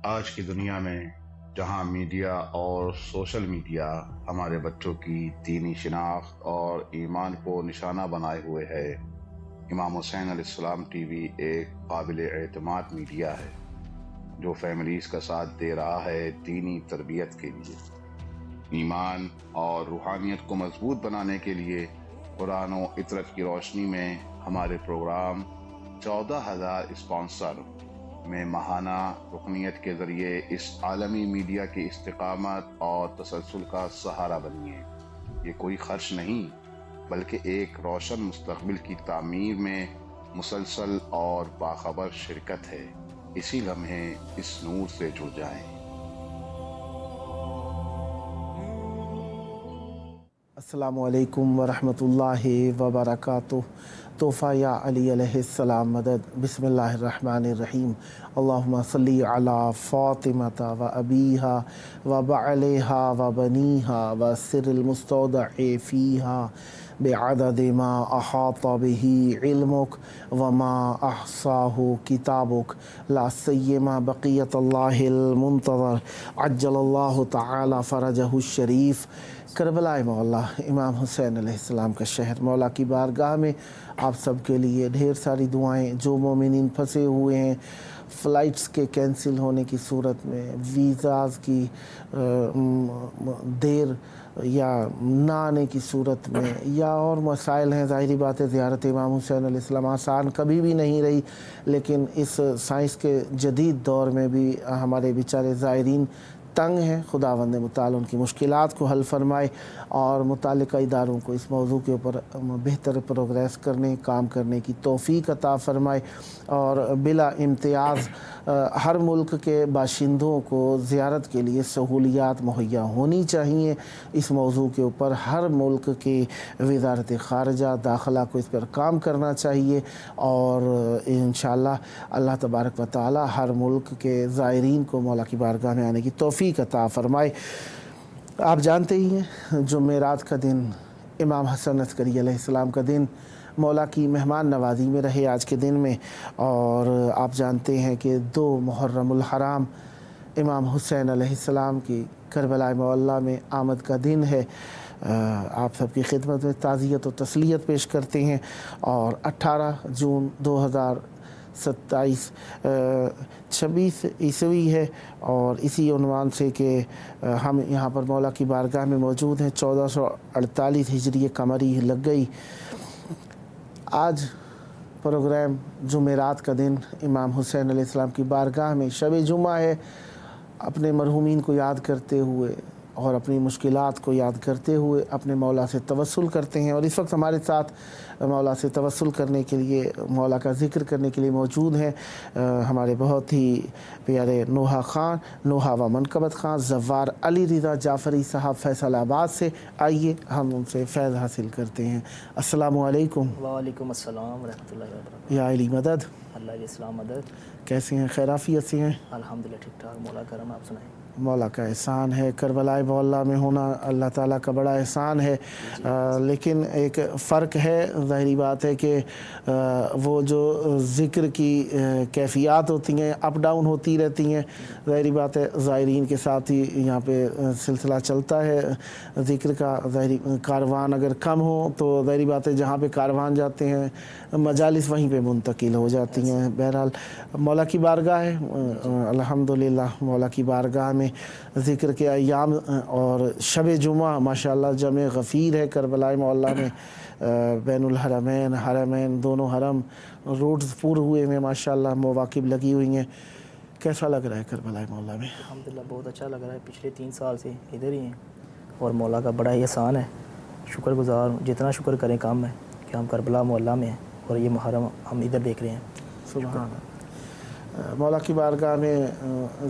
آج کی دنیا میں جہاں میڈیا اور سوشل میڈیا ہمارے بچوں کی دینی شناخت اور ایمان کو نشانہ بنائے ہوئے ہے، امام حسین علیہ السلام ٹی وی ایک قابل اعتماد میڈیا ہے جو فیملیز کا ساتھ دے رہا ہے دینی تربیت کے لیے، ایمان اور روحانیت کو مضبوط بنانے کے لیے۔ قرآن و عطرت کی روشنی میں ہمارے پروگرام 14,000 اسپانسر میں ماہانہ رکنیت کے ذریعے اس عالمی میڈیا کی استقامت اور تسلسل کا سہارا بنیے۔ یہ کوئی خرچ نہیں بلکہ ایک روشن مستقبل کی تعمیر میں مسلسل اور باخبر شرکت ہے۔ اسی لمحے اس نور سے جڑ جائیں۔ السلام علیکم ورحمۃ اللہ وبرکاتہ۔ تحفہ یا علی علیہ السلام مدد۔ بسم اللہ الرحمن الرحیم۔ اللہم صلی علی فاطمۃ و ابیہا و بعلہا و بنیہا و سر المستودع فیہا بعدد ما احاط بہ علمک وما احصاہ کتابک لا سیما بقیت اللہ المنتظر عجل اللہ تعالی فرجہ الشریف۔ کربلا مولا امام حسین علیہ السلام کا شہر، مولا کی بارگاہ میں آپ سب کے لیے ڈھیر ساری دعائیں۔ جو مومنین پھنسے ہوئے ہیں فلائٹس کے کینسل ہونے کی صورت میں، ویزاز کی دیر یا نہ آنے کی صورت میں، یا اور مسائل ہیں، ظاہری بات ہے زیارت امام حسین علیہ السلام آسان کبھی بھی نہیں رہی، لیکن اس سائنس کے جدید دور میں بھی ہمارے بیچارے زائرین تنگ ہیں۔ خداوند متعال ان کی مشکلات کو حل فرمائے اور متعلقہ اداروں کو اس موضوع کے اوپر بہتر پروگریس کرنے، کام کرنے کی توفیق عطا فرمائے، اور بلا امتیاز ہر ملک کے باشندوں کو زیارت کے لیے سہولیات مہیا ہونی چاہیے۔ اس موضوع کے اوپر ہر ملک کی وزارت خارجہ داخلہ کو اس پر کام کرنا چاہیے، اور انشاءاللہ اللہ تبارک و تعالی ہر ملک کے زائرین کو مولا کی بارگاہ میں آنے کی توفیق عطا فرمائے۔ آپ جانتے ہی ہیں جمعرات کا دن، امام حسن عسکری علیہ السلام کا دن، مولا کی مہمان نوازی میں رہے آج کے دن میں، اور آپ جانتے ہیں کہ 2 محرم الحرام امام حسین علیہ السلام کی کربلا معلیٰ میں آمد کا دن ہے۔ آپ سب کی خدمت میں تعزیت و تسلیت پیش کرتے ہیں، اور 18 جون 26 عیسوی ہے، اور اسی عنوان سے کہ ہم یہاں پر مولا کی بارگاہ میں موجود ہیں۔ 1448 ہجری قمری لگ گئی۔ آج پروگرام جمعرات کا دن امام حسین علیہ السلام کی بارگاہ میں شب جمعہ ہے۔ اپنے مرحومین کو یاد کرتے ہوئے اور اپنی مشکلات کو یاد کرتے ہوئے اپنے مولا سے توسل کرتے ہیں، اور اس وقت ہمارے ساتھ مولا سے توسل کرنے کے لیے، مولا کا ذکر کرنے کے لیے موجود ہیں ہمارے بہت ہی پیارے نوحہ خان، نوحہ و منقبت خان، زوار علی رضا جعفری صاحب فیصل آباد سے۔ آئیے ہم ان سے فیض حاصل کرتے ہیں۔ السلام علیکم۔ وعلیکم السلام ورحمۃ اللہ وبرکاتہ۔ یا علی مدد۔ اللہ علیہ السلام مدد۔ کیسے ہیں؟ خیرافیت سے ہیں؟ الحمدللہ ٹھیک ٹھاک، مولا کرم۔ آپ سنائیں۔ مولا کا احسان ہے، کربلا معلیٰ میں ہونا اللہ تعالیٰ کا بڑا احسان ہے، لیکن ایک فرق ہے، ظاہری بات ہے کہ وہ جو ذکر کی کیفیات ہوتی ہیں اپ ڈاؤن ہوتی رہتی ہیں، ظاہری بات ہے زائرین کے ساتھ ہی یہاں پہ سلسلہ چلتا ہے ذکر کا۔ ظاہری کاروان اگر کم ہو تو ظاہری بات ہے جہاں پہ کاروان جاتے ہیں مجالس وہیں پہ منتقل ہو جاتی ہیں۔ بہرحال مولا کی بارگاہ ہے، الحمدللہ مولا کی بارگاہ میں ذکر کے ایام، اور شب جمعہ ماشاءاللہ جمع غفیر ہے کربلا معلیٰ میں۔ بین الحرمین، حرمین، دونوں حرم روڈز پور ہوئے میں ماشاءاللہ مواقب لگی ہوئی ہیں۔ کیسا لگ رہا ہے کربلا معلیٰ میں؟ الحمدللہ بہت اچھا لگ رہا ہے، پچھلے 3 سال سے ادھر ہی ہیں، اور مولا کا بڑا ہی احسان ہے، شکر گزار ہوں، جتنا شکر کریں کم ہے کہ ہم کربلا معلیٰ میں ہیں اور یہ محرم ہم ادھر دیکھ رہے ہیں۔ سبحان اللہ۔ مولا کی بارگاہ میں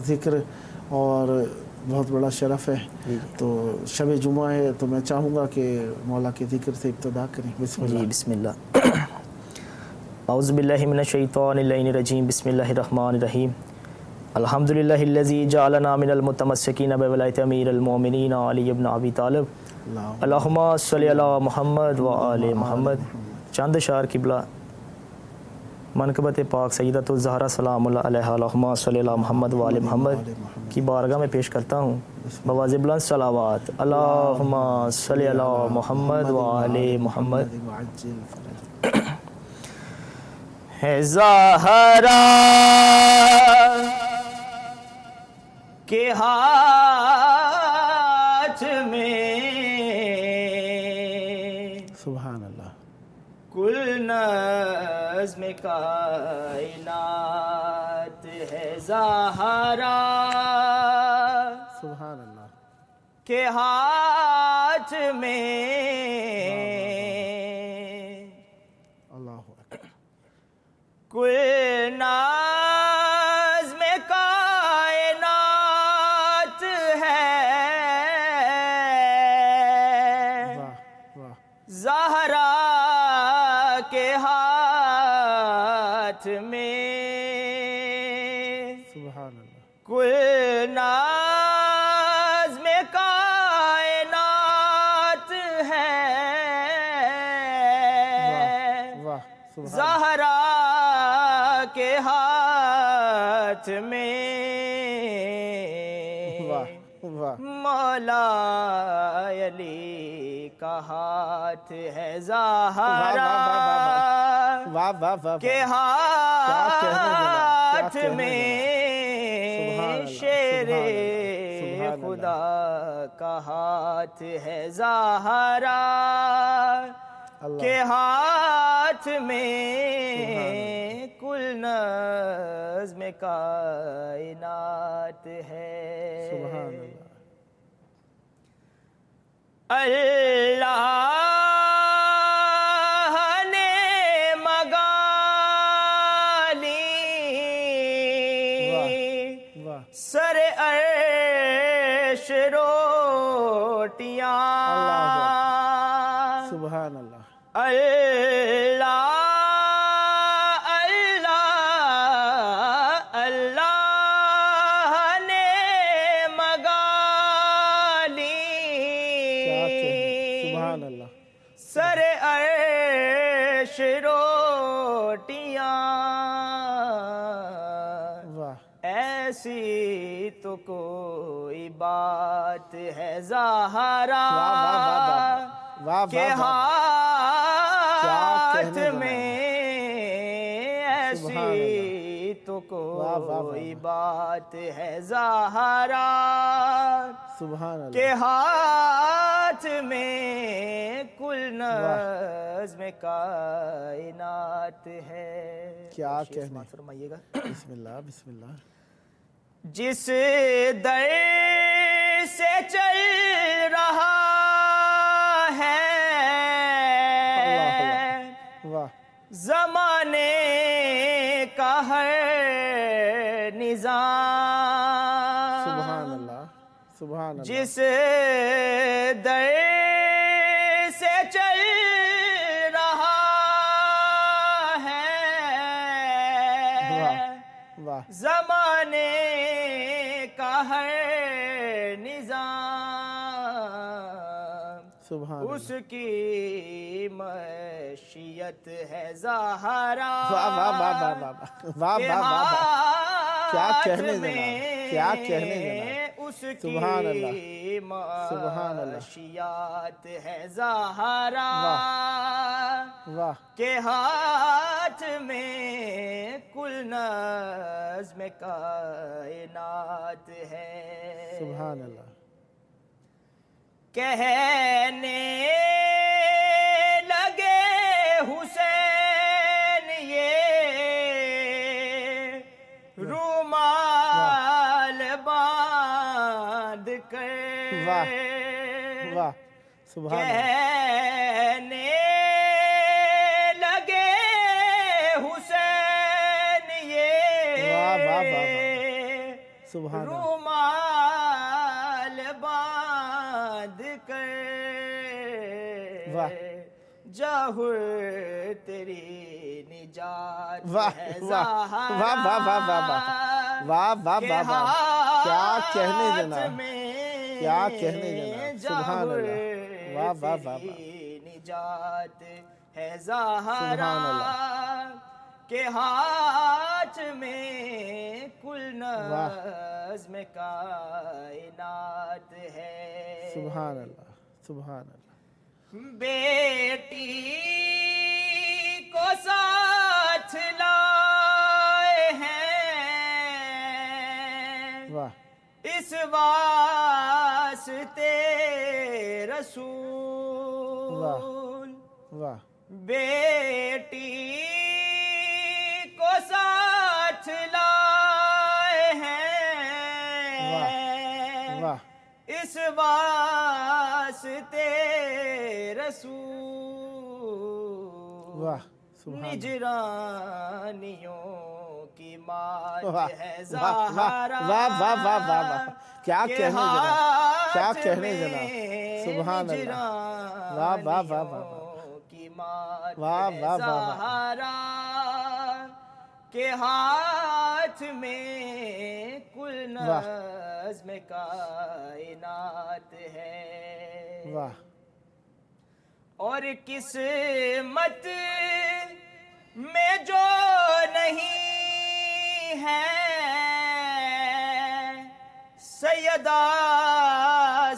ذکر اور بہت بڑا شرف ہے، تو شب جمعہ ہے تو میں چاہوں گا کہ مولا کے ذکر سے ابتدا کریں۔ بسم اللہ۔ جی بسم اللہ۔ اعوذ باللہ من الشیطان اللعین الرجیم، بسم اللہ الرحمن الرحیم۔ الحمدللہ الذی جعلنا من المتمسکین بولایت امیر المومنین علی بن ابی طالب، اللہم صلی علی محمد و آل محمد۔ چند اشعار قبلہ منقبت پاک سیدۃ الزہرا سلام اللہ علیہا اللہم صلی اللہ محمد وآل محمد کی بارگاہ میں پیش کرتا ہوں بواز بلند صلوات اللہم صلی اللہ محمد وآل محمد. ہے زہرا کے ہاتھ میں سبحان اللہ. کل نظم کائنات ہے زہرا سبحان اللہ. کے ہاتھ میں اللہ اکبر. کل نظم کائنات ہے واہ واہ. زہرا کے ہاتھ میں سبحان اللہ. کل نظم کائنات ہے واہ سبحان. زہرا کے ہاتھ میں واہ واہ. مولا علی کا ہاتھ ہے زہرا واہ واہ واہ. کے ہاتھ میں شیر خدا کا ہاتھ ہے زہرا کے ہاتھ میں کل نظم کائنات ہے. سبحان اللہ. اللہ نے مگالی واہ. سر عرش روٹیاں سبحان اللہ. اللہ اللہ اللہ نے مگالی سبحان اللہ. سر عرش روٹیاں واہ. ایسی تو کوئی بات ہے زہرا واہ کے ہاتھ میں ایسی تو کوئی بات ہے زہرا سبحان اللہ. کے ہاتھ میں کل نظم کائنات ہے. کیا کہنے. فرمائیے گا. بسم اللہ بسم اللہ. جس در سے چل رہا ہے واہ. زمانے کا ہر نظام سبحان اللہ. سبحان اللہ. جس در سے چل رہا ہے واہ. زمانے کا ہر نظام سبحان اس کی مشیت ہے زہرا واہ واہ واہ واہ واہ واہ واہ واہ. کیا کہنے جناب. کیا کہنے جناب. اس سبحان اللہ. کی سبحان اللہ. مشیت ہے زہرا واہ. کے ہاتھ میں کل نظم کائنات ہے. سبحان اللہ. کہنے لگے حسین یہ رومال باندھ کر واہ واہ. سبحان اللہ. کہنے لگے حسین یہ واہ واہ واہ. سبحان اللہ. رومال باندھ کر واہ. ظہور تیری نجات واہ ہے واہ واہ واہ واہ واہ واہ واہ واہ واہ. کیا کہنے جناب. کیا کہنے جناب. سبحان اللہ. واہ واہ واہ واہ. نجات ہے سبحان زہرا اللہ. کے ہاتھ میں کل نظم کائنات ہے. سبحان اللہ سبحان اللہ. بیٹی کو ساتھ لائے ہیں واہ اس واسطے رسول. واہ بیٹی کو ساتھ لائے ہیں واہ اس واسطے رسول. واہ سبحان اللہ. نجرانیوں کی مات واہ ہے واہ زہرا واہ واہ واہ واہ واہ. کیا کے کہنے جناب کیا ہاتھ کہنے میں جناب. سبحان اللہ. واہ واہ واہ واہ نجرانیوں کی مات واہ ہے واہ واہ واہ. زہرا کے ہاتھ میں کل نظم کائنات ہے. واہ اور قسمت میں جو نہیں ہے سیدہ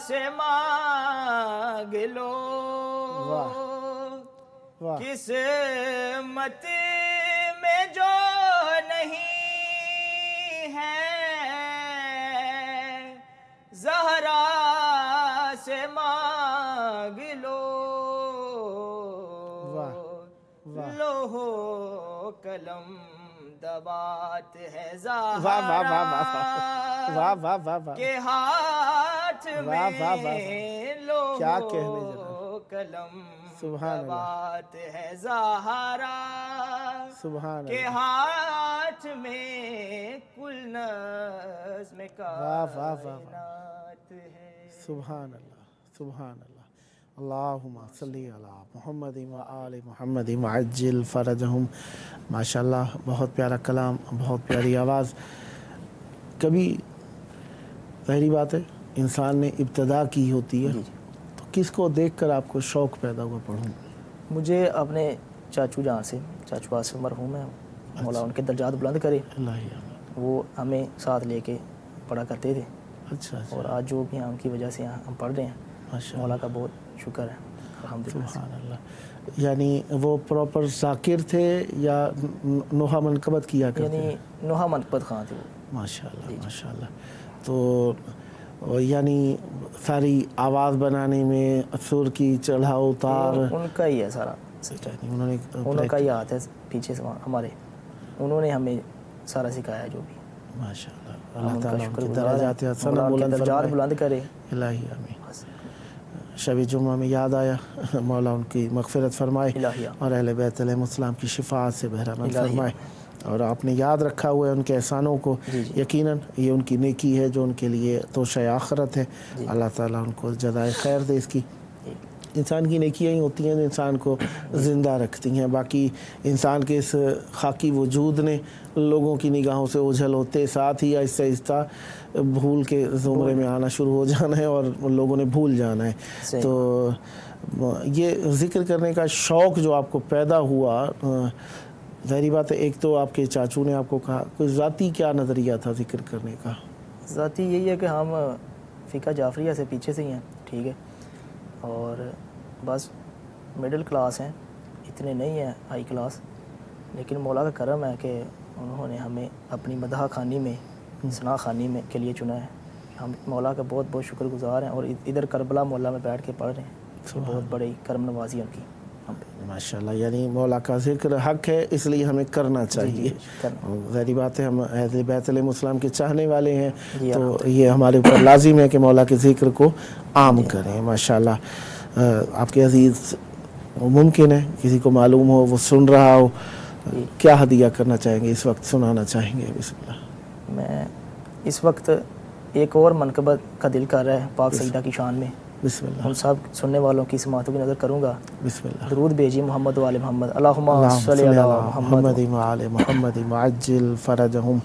سے مانگ لو. واہ قسمت میں جو نہیں ہے زہرا سے مانگ لو. لوہو قلم دبات ہے واہ واہ واہ واہ واہ واہ واہ واہ. کے ہاتھ واہ واہ واہ. میں کیا کہنے جناب. لوہو قلم سبحان اللہ. دبات ہے زہرا سبحان کے اللہ. ہاتھ میں کل نظم واہ واہ واہ واہ. کائنات ہے. سبحان اللہ سبحان اللہ. اللہم صلی علی محمد و آل محمد وعجل فرجہم. ماشاءاللہ بہت پیارا کلام بہت پیاری آواز. کبھی ظاہری بات ہے انسان نے ابتدا کی ہوتی ہے تو کس کو دیکھ کر آپ کو شوق پیدا ہوا پڑھوں؟ مجھے اپنے چاچو جان سے چاچو آصف مرحوم ہیں مولا ان کے درجات بلند کرے اللہ وہ ہمیں ساتھ لے کے پڑھا کرتے تھے اچھا اور آج جو بھی ہیں ان کی وجہ سے ہم پڑھ رہے ہیں. ماشاء مولا کا بہت شکر ہے الحمدللہ. سبحان اللہ. یعنی وہ پراپر ذاکر تھے یا نوحہ منقبت کیا کرتے یعنی نوحہ منقبت خان تھے وہ. ماشاء اللہ ماشاء اللہ. تو یعنی ساری آواز بنانے میں سر کی چڑھاؤ اتار ان کا ہی ہے سارا انہوں نے انہوں کا ہی ہاتھ ہے پیچھے سے ہمارے. انہوں نے ہمیں سارا سکھایا جو بھی. ماشاء اللہ. ہم اللہ ان کا تعالیٰ ان شکر کی گزار درجات ہیں. حسنہ مولا ان کے بلند درجات فرمائے. بلند کرے. الہی آمین. شب جمعہ میں یاد آیا مولا ان کی مغفرت فرمائے الہی اور اہل بیت علیہ السلام کی شفاعت سے بہرامند الہی فرمائے. اور آپ نے یاد رکھا ہوا ہے ان کے احسانوں کو. یقیناً یہ ان کی نیکی ہے جو ان کے لیے توشہ آخرت ہے. اللہ تعالیٰ ان کو جزائے خیر دے اس کی. انسان کی نیکیاں ہی ہوتی ہیں جو انسان کو زندہ رکھتی ہیں. باقی انسان کے اس خاکی وجود نے لوگوں کی نگاہوں سے اوجھل ہوتے ساتھ ہی آہستہ آہستہ بھول کے زمرے میں آنا شروع ہو جانا ہے اور لوگوں نے بھول جانا ہے. تو یہ ذکر کرنے کا شوق جو آپ کو پیدا ہوا ظاہری بات ہے ایک تو آپ کے چاچو نے آپ کو کہا کوئی ذاتی کیا نظریہ تھا ذکر کرنے کا؟ ذاتی یہی ہے کہ ہم فقہ جعفریہ سے پیچھے سے ہی ہیں ٹھیک ہے اور بس مڈل کلاس ہیں اتنے نہیں ہیں ہائی کلاس لیکن مولا کا کرم ہے کہ انہوں نے ہمیں اپنی مدح خوانی میں ثنا خوانی میں کے لیے چنا ہے. ہم مولا کا بہت بہت شکر گزار ہیں اور ادھر کربلا مولا میں بیٹھ کے پڑھ رہے ہیں. بہت بڑی کرم نوازی ان کی ہم پہ. ماشاءاللہ. یعنی مولا کا ذکر حق ہے اس لیے ہمیں کرنا چاہیے. ظاہری بات ہے ہم اہل بیت علیہ السلام کے چاہنے والے ہیں تو یہ ہمارے اوپر لازم ہے کہ مولا کے ذکر کو عام کریں. ماشاءاللہ. آپ کے عزیز ممکن ہے کسی کو معلوم ہو وہ سن رہا ہو کیا ہدیہ کرنا چاہیں گے اس وقت سنانا چاہیں گے؟ بسم اللہ. میں اس وقت ایک اور منقبت کا دل کر رہا ہے پاک سیدہ کی شان میں. بسم اللہ. ان سب سننے والوں کی سماعتوں کی نظر کروں گا. بسم اللہ. درود بھیجیے محمد و آل محمد. اللہم صلی علی محمد و آل محمد وعجل فرجہم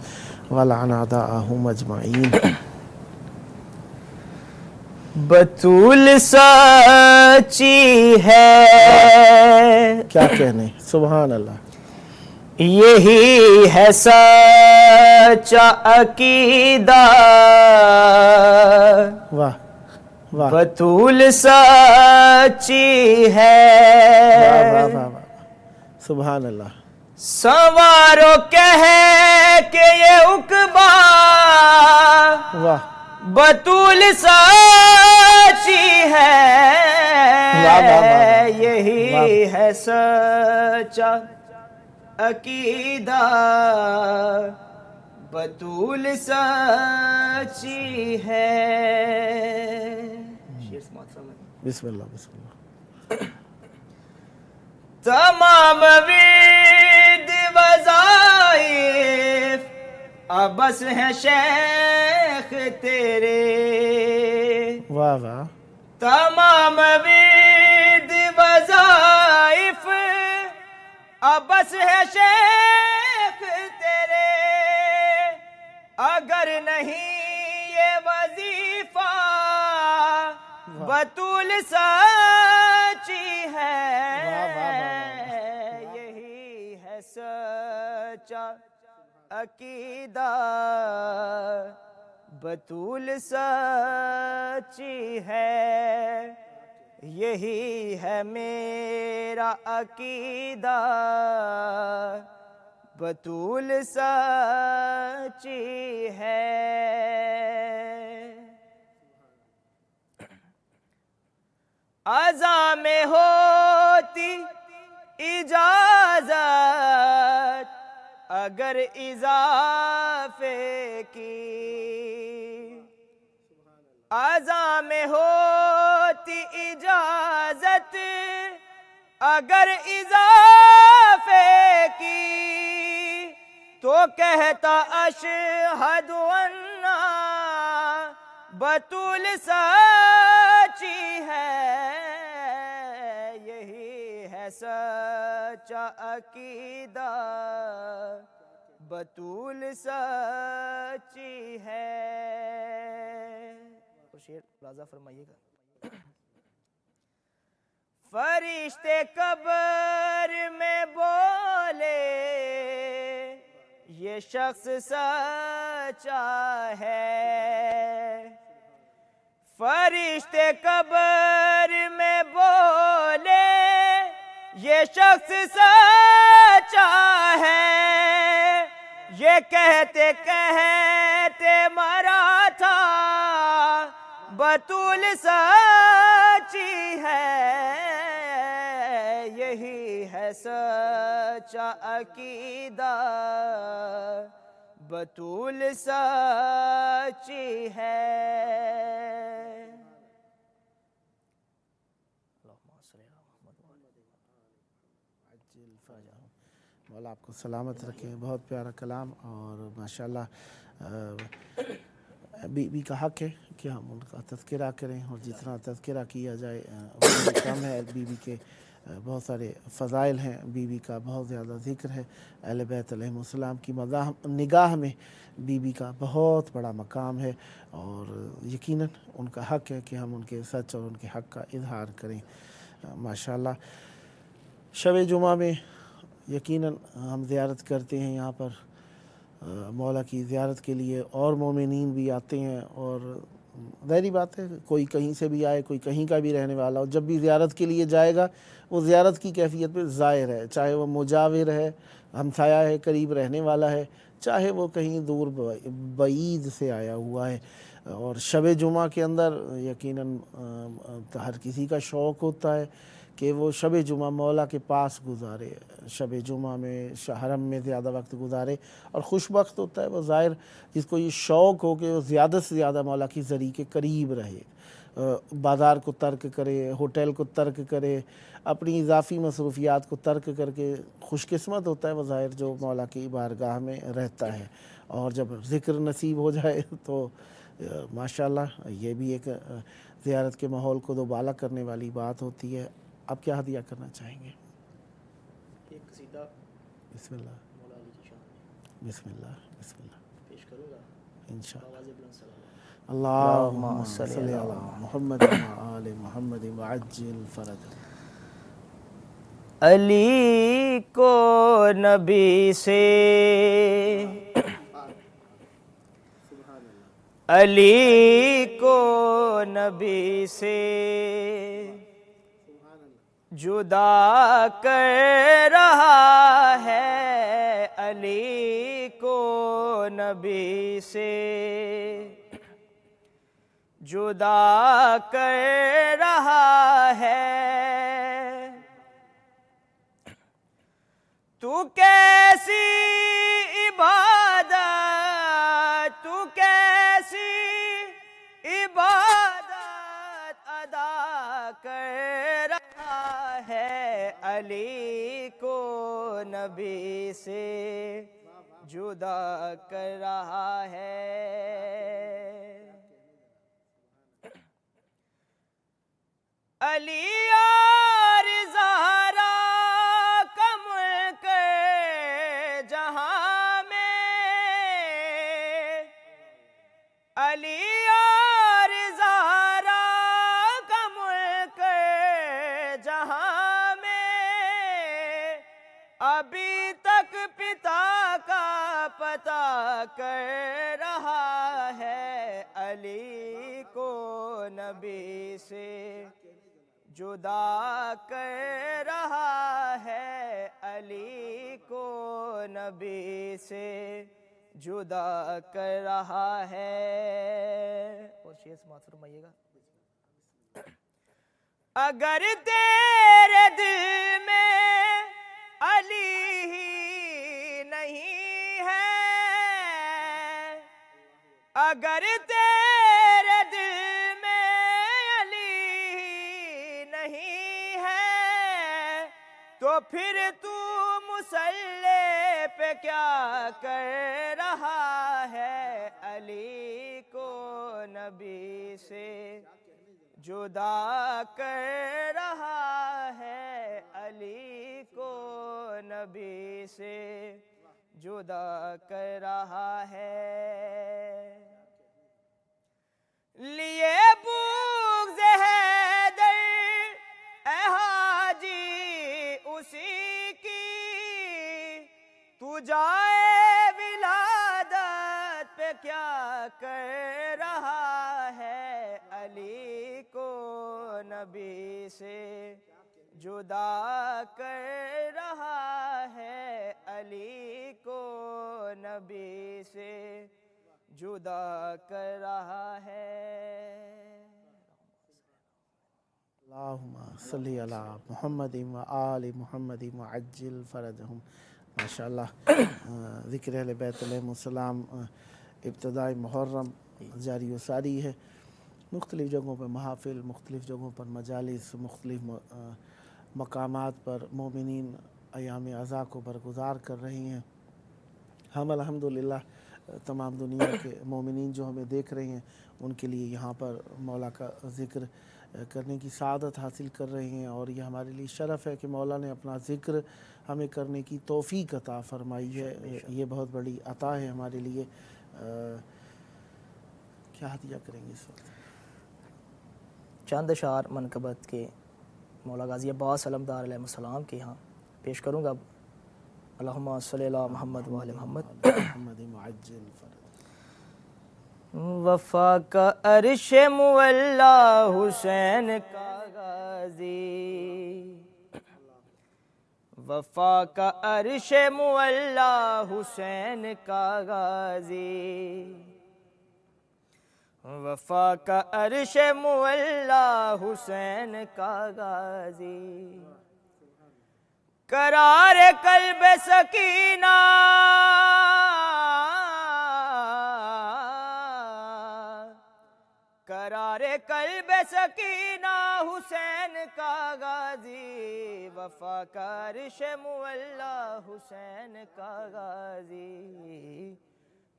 ولعن اعداءہم اجمعین. بطول سچی ہے کیا کہنے. سبحان اللہ. یہی ہے سچا عقیدہ واہ واہ بطول سچی ہے واہ واہ واہ واہ سبحان اللہ سنوارو کہہ کہ یہ عقبہ واہ بطول سچی ہے واہ واہ واہ یہی ہے سچا عقیدہ بطول سچی ہے بسم اللہ بسم اللہ تمام ورد وظائف ابس ہیں شیخ تیرے واہ واہ تمام ورد وظائف ابس ہے شیخ تیرے اگر نہیں یہ وظیفہ بطول سچی ہے یہی ہے سچا عقیدہ بطول سچی ہے یہی ہے میرا عقیدہ بطول سچی ہے اذان میں ہوتی اجازت اگر اضافے کی اذان میں ہوتی اجازت اگر اضافے کی تو کہتا اشہد ان بطول سچی ہے یہی ہے سچا عقیدہ بطول سچی ہے شعر راضہ فرمائیے گا فرشتے قبر میں بولے یہ شخص سچا ہے فرشتے قبر میں بولے یہ شخص سچا ہے یہ کہتے کہتے مرا تھا بطول سچی ہے یہی ہے سچا عقیدہ بطول سچی ہے مولا آپ کو سلامت رکھیں بہت پیارا کلام اور ماشاءاللہ بی کا حق ہے کہ ہم ان کا تذکرہ کریں اور جتنا تذکرہ کیا جائے وہ کم ہے بی کے بہت سارے فضائل ہیں بی کا بہت زیادہ ذکر ہے اہل بیت علیہ السلام کی نگاہ میں بی کا بہت بڑا مقام ہے اور یقیناً ان کا حق ہے کہ ہم ان کے سچ اور ان کے حق کا اظہار کریں ماشاءاللہ شب جمعہ میں یقیناً ہم زیارت کرتے ہیں یہاں پر مولا کی زیارت کے لیے اور مومنین بھی آتے ہیں اور ظاہری بات ہے کوئی کہیں سے بھی آئے کوئی کہیں کا بھی رہنے والا ہو جب بھی زیارت کے لیے جائے گا وہ زیارت کی کیفیت پہ زائر ہے چاہے وہ مجاور ہے ہمسایہ ہے قریب رہنے والا ہے چاہے وہ کہیں دور بعید سے آیا ہوا ہے اور شب جمعہ کے اندر یقیناً ہر کسی کا شوق ہوتا ہے کہ وہ شب جمعہ مولا کے پاس گزارے شب جمعہ میں حرم میں زیادہ وقت گزارے اور خوش بخت ہوتا ہے وہ ظاہر جس کو یہ شوق ہو کہ وہ زیادہ سے زیادہ مولا کی ذریعے کے قریب رہے بازار کو ترک کرے ہوٹل کو ترک کرے اپنی اضافی مصروفیات کو ترک کر کے خوش قسمت ہوتا ہے وہ ظاہر جو مولا کی بارگاہ میں رہتا ہے اور جب ذکر نصیب ہو جائے تو ماشاءاللہ یہ بھی ایک زیارت کے ماحول کو دوبالا کرنے والی بات ہوتی ہے آپ کیا ہدیہ کرنا چاہیں گے ایک قصیدہ بسم اللہ مولا علی کی شان بسم اللہ بسم اللہ پیش کروں گا انشاءاللہ آواز بلند صلوات اللہم صلی علی محمد وآل محمد وعجل فرج علی کو نبی سے، علی کو نبی سے جدا کر رہا ہے، علی کو نبی سے جدا کر رہا ہے۔ تو کیسی عبادت، تو کیسی عبادت ادا کر رہا ہے، علی کو نبی سے جدا کر رہا ہے۔ علی اور زہرا کا ملک جہاں میں، علی اور زہرا کا ملک جہاں میں، ابھی تک پتا کا پتہ کر رہا ہے، علی کو نبی سے جدا کر رہا ہے، علی کو نبی سے جدا کر رہا ہے۔ اور شیئر سماعت فرمائیے گا۔ اگر تیرے دل میں علی ہی نہیں ہے، اگر تیرے دل میں علی ہی نہیں ہے، تو پھر تو مصلی پہ کیا کر رہا ہے، علی کو نبی سے جدا کر رہا ہے، علی کو نبی سے جدا کر رہا ہے۔ لیے بغض حیدر اے حاجی اسی کی، تو جائے ولادت پہ کیا کر رہا ہے، علی کو نبی سے جدا کر رہا ہے، علی کو نبی سے جدا کر رہا ہے۔ اللہم صلی علی محمد و آل محمد وعجل فرجہم۔ ماشاءاللہ ذکر اہل بیت علیہ السلام ابتدائی محرم جاری و ساری ہے، مختلف جگہوں پر محافل، مختلف جگہوں پر مجالس، مختلف مقامات پر مومنین ایام عزا کو برگزار کر رہی ہیں۔ ہم الحمدللہ تمام دنیا کے مومنین جو ہمیں دیکھ رہے ہیں ان کے لیے یہاں پر مولا کا ذکر کرنے کی سعادت حاصل کر رہے ہیں، اور یہ ہمارے لیے شرف ہے کہ مولا نے اپنا ذکر ہمیں کرنے کی توفیق عطا فرمائی ہے۔ یہ بہت بڑی عطا ہے ہمارے لیے۔ کیا ہدیہ کریں گے اس وقت؟ چند اشعار منقبت کے مولا غازی عباس علمدار علیہ السلام کے یہاں پیش کروں گا۔ اللہم صلی علی محمد و آل محمد۔ محمد معجل فرج۔ وفا کا عرش مولا حسین کا غازی، وفا کا عرش مولا حسین کا غازی، وفا کا عرش مولا حسین کا غازی، قرار قلب سکینہ قرار قلب سکینہ حسین کا غازی، وفا کا عرش مولا حسین کا غازی،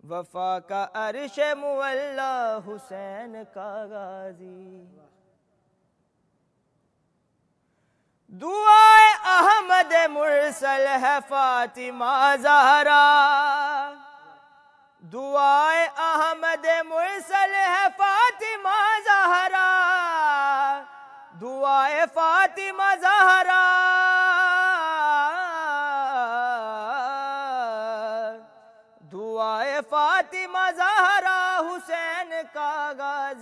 وفا کا عرش مولا حسین کا غازی۔ دعائے احمد مرسل ہے فاطمہ زہرا، دعائے احمد مرسل ہے فاطمہ زہرا، دعائے فاطمہ زہرا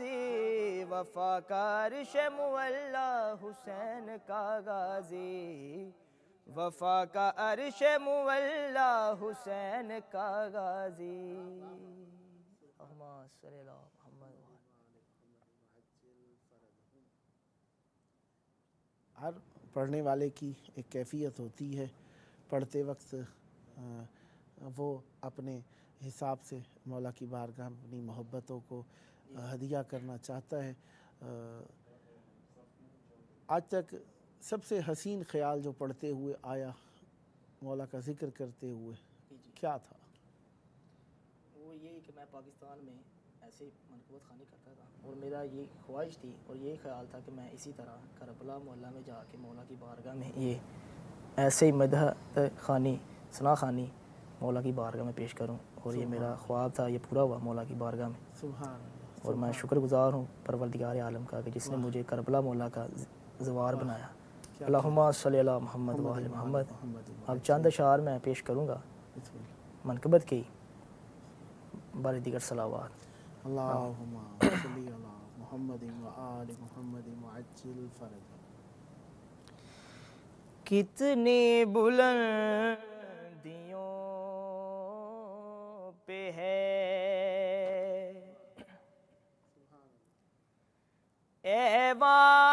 غازی وفا کا عرش مولا حسین کا غازی وفا کا عرش مولا حسین کا غازی اللہم صلی علی محمد ہر پڑھنے والے کی ایک کیفیت ہوتی ہے، پڑھتے وقت وہ اپنے حساب سے مولا کی بارگاہ میں اپنی محبتوں کو ہدیہ کرنا چاہتا ہے۔ آج تک سب سے حسین خیال جو پڑھتے ہوئے آیا مولا کا ذکر کرتے ہوئے کیا تھا؟ وہ یہی کہ میں پاکستان میں ایسے منقبت خوانی کرتا تھا اور میرا یہ خواہش تھی اور یہی خیال تھا کہ میں اسی طرح کربلا محلہ میں جا کے مولا کی بارگاہ میں یہ ایسے ہی مدح خوانی ثنا خوانی مولا کی بارگاہ میں پیش کروں، اور یہ میرا خواب تھا، یہ پورا ہوا مولا کی بارگاہ میں۔ سبحان اللہ، اور میں شکر گزار ہوں پروردگار عالم کا کہ جس نے مجھے کربلا مولا کا زوار بنایا۔ اللہم صلی علی محمد و آل محمد۔ اب چند اشعار میں پیش کروں گا منقبت کی بار دیگر صلوات۔ اللہم صلی علی محمد و آل محمد وعجل فرجہ۔ کتنی بلندیوں پہ ہے ایوان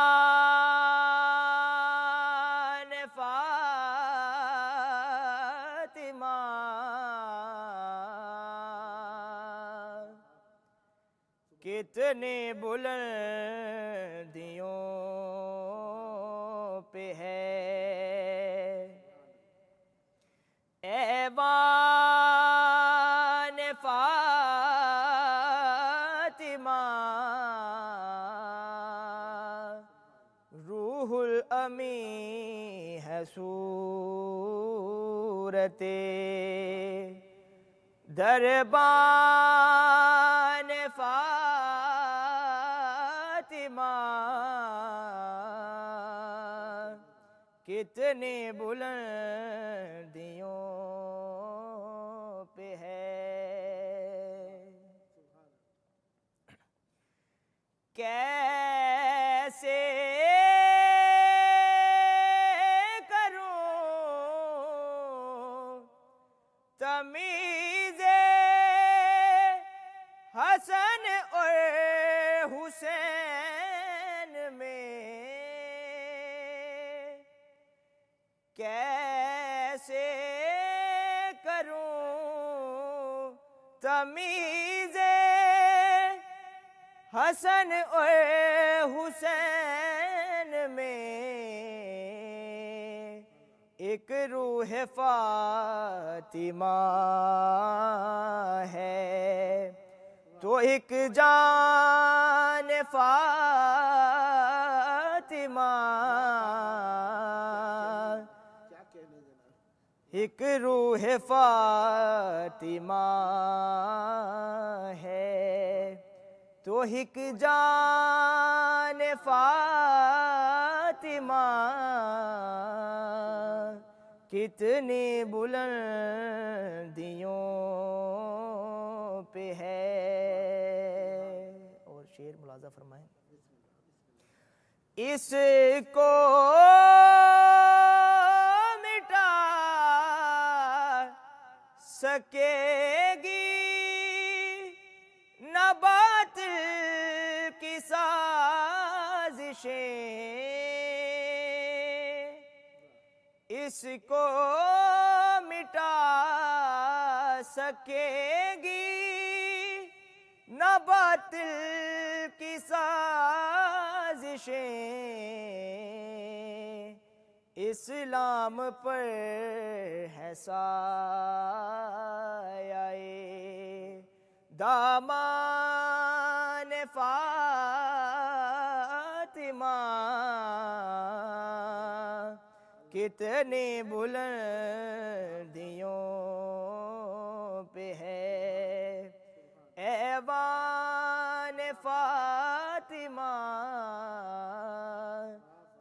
فاطمہ، کتنی بلندیوں پہ ہے ایوان فاطمہ، روح الامی ہے صورت دربان فاطمہ، کتنی بلندیوں پہ ہے، کیسے کروں تمیز حسن اور حسین میں، کیسے کروں تمیز حسن اور حسین میں، ایک روح فاطمہ ہے تو ایک جان فاطمہ، ایک روح فاطمہ ہے تو ایک جان فاطمہ، کتنی بلندیوں پہ ہے۔ اور شعر ملاحظہ فرمائیں، اس کو مٹا سکے گی نہ باطل کی سازشیں، اس کو مٹا سکے گی نہ باطل کی سازشیں، اسلام پر ہے سایہ دامان فاطمہ، کتنی بلندیوں پہ ہے ایوان فاطمہ،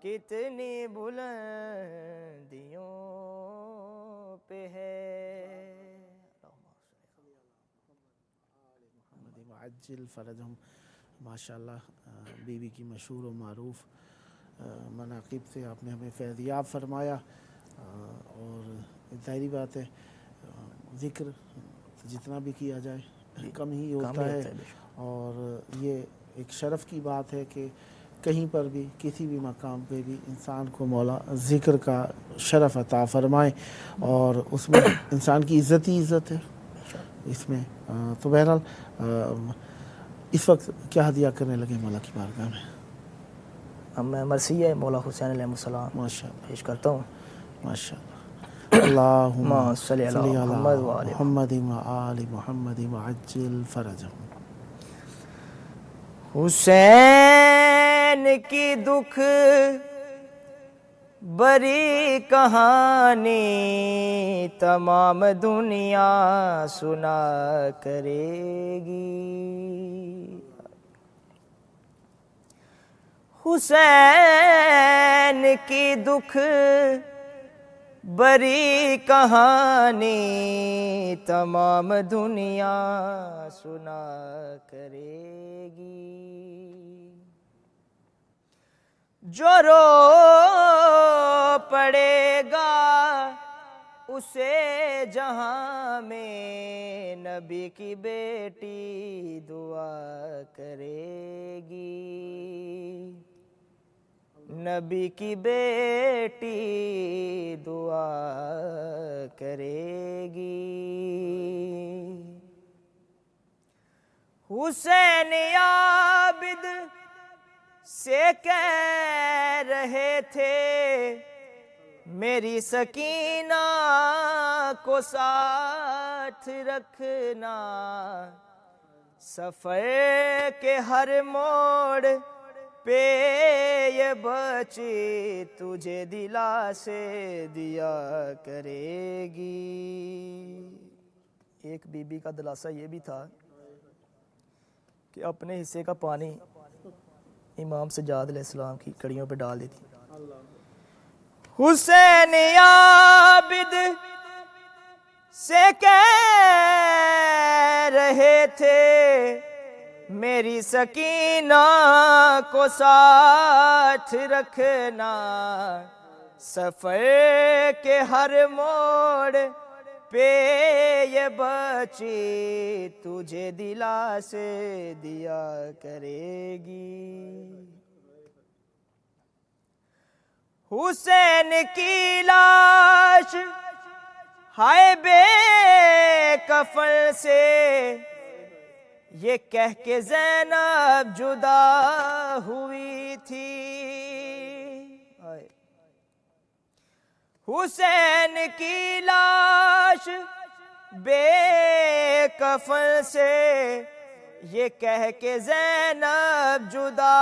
کتنی بلندیوں پہ ہے۔ عجل فرجہم۔ ماشاءاللہ بیوی کی مشہور و معروف مناقب سے آپ نے ہمیں فیضیاب فرمایا، اور ظاہری بات ہے ذکر جتنا بھی کیا جائے کم ہی ہوتا ہے، اور یہ ایک شرف کی بات ہے کہ کہیں پر بھی کسی بھی مقام پہ بھی انسان کو مولا ذکر کا شرف عطا فرمائے، اور اس میں انسان کی عزت ہی عزت ہے اس میں۔ تو بہرحال اس وقت کیا ہدیہ کرنے لگے مولا کی بارگاہ میں؟ اب میں مرثیہ مولا حسین علیہ السلام ماشاء اللہ پیش کرتا ہوں۔ ماشاء اللہ، اللہم صلی صلی علی علی محمد و آل محمد و آل محمد وعجل فرجہم۔ حسین کی دکھ بری کہانی تمام دنیا سنا کرے گی، حسین کی دکھ بری کہانی تمام دنیا سنا کرے گی، جو رو پڑے گا اسے جہاں میں نبی کی بیٹی دعا کرے گی، نبی کی بیٹی دعا کرے گی۔ حسین عابد سے کہہ رہے تھے میری سکینہ کو ساتھ رکھنا، سفر کے ہر موڑ پہ یہ بچی تجھے دلا سے دیا کرے گی۔ ایک بی بی کا دلاسا یہ بھی تھا کہ اپنے حصے کا پانی امام سجاد علیہ السلام کی کڑیوں پہ ڈال دیتی۔ حسین عابد سے کہہ رہے تھے میری سکینہ کو ساتھ رکھنا، سفر کے ہر موڑ پہ یہ بچی تجھے دلا سے دیا کرے گی۔ حسین کی لاش ہائے بے کفن سے یہ کہہ کے زینب جدا ہوئی تھی، حسین کی لاش بے کفن سے یہ کہہ کے زینب جدا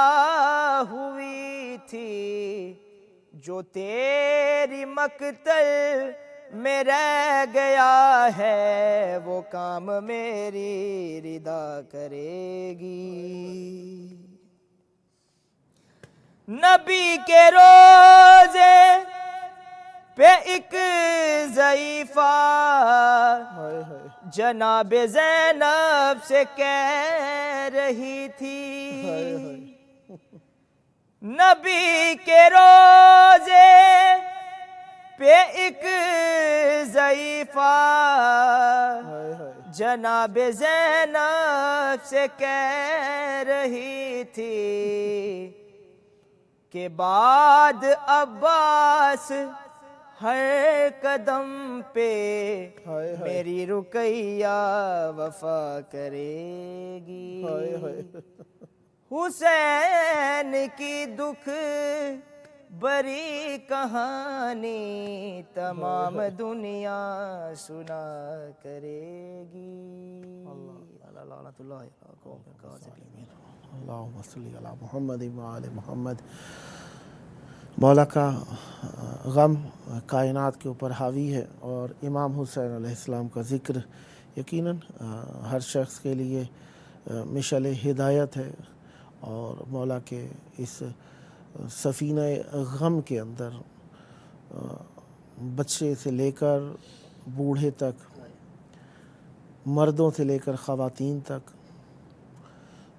ہوئی تھی، جو تیری مقتل میں رہ گیا ہے وہ کام میری رضا کرے گی۔ نبی کے روزے پہ ایک ضعیفہ جناب زینب سے کہہ رہی تھی، نبی کے روزے پہ ایک ضعیفہ جناب زینب سے کہہ رہی تھی کہ بعد عباس ہر قدم پہ میری رقیہ وفا کرے گی۔ حسین کی دکھ بری کہانی تمام دنیا سنا کرے گی۔ اللہم صلی علی محمد و آل محمد۔ مولا کا غم کائنات کے اوپر حاوی ہے، اور امام حسین علیہ السلام کا ذکر یقیناً ہر شخص کے لیے مشعل ہدایت ہے، اور مولا کے اس سفینہ غم کے اندر بچے سے لے کر بوڑھے تک، مردوں سے لے کر خواتین تک،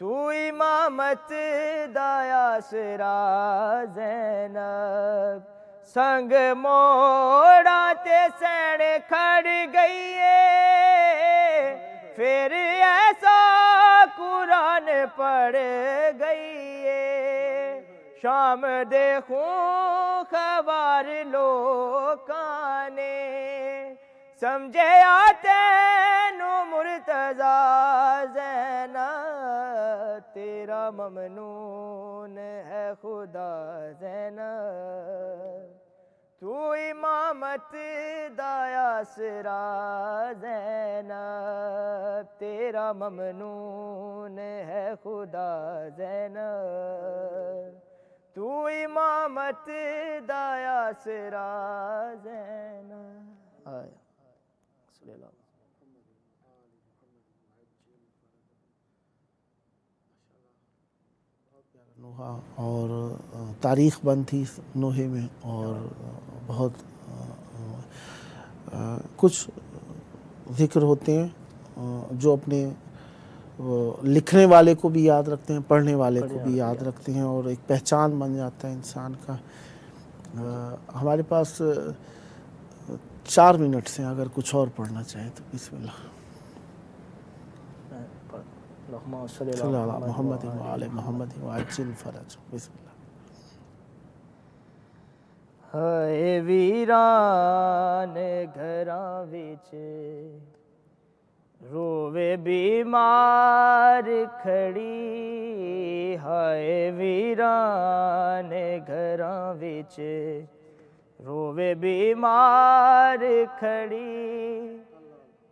تو امامت دا آسرا زینب سنگ موڑا تے سین کھڑ گئی ہے پھر ایسا قرآن پڑھ گئی ہے شام دے خون خوار لوکاں نے سمجھے آتے نو مرتضیٰ زینب تیرا ممنون ہے خدا زینب تو امامت دا آسرا زینب تیرا ممنون ہے خدا زینب تو امامت دا آسرا زینب آیا صلی اللہ نوحہ اور تاریخ بند تھی نوحے میں اور بہت کچھ ذکر ہوتے ہیں جو اپنے لکھنے والے کو بھی یاد رکھتے ہیں پڑھنے والے کو بھی یاد رکھتے ہیں اور ایک پہچان بن جاتا ہے انسان کا ہمارے پاس 4 منٹ سے اگر کچھ اور پڑھنا چاہیں تو بسم اللہ صلی اللہ علیہ محمد وآل محمد وعجل فرج بسم اللہ ہائے ویران گھراں وچ رووے بیمار کھڑی ہائے ویران گھراں وچ رووے بیمار کھڑی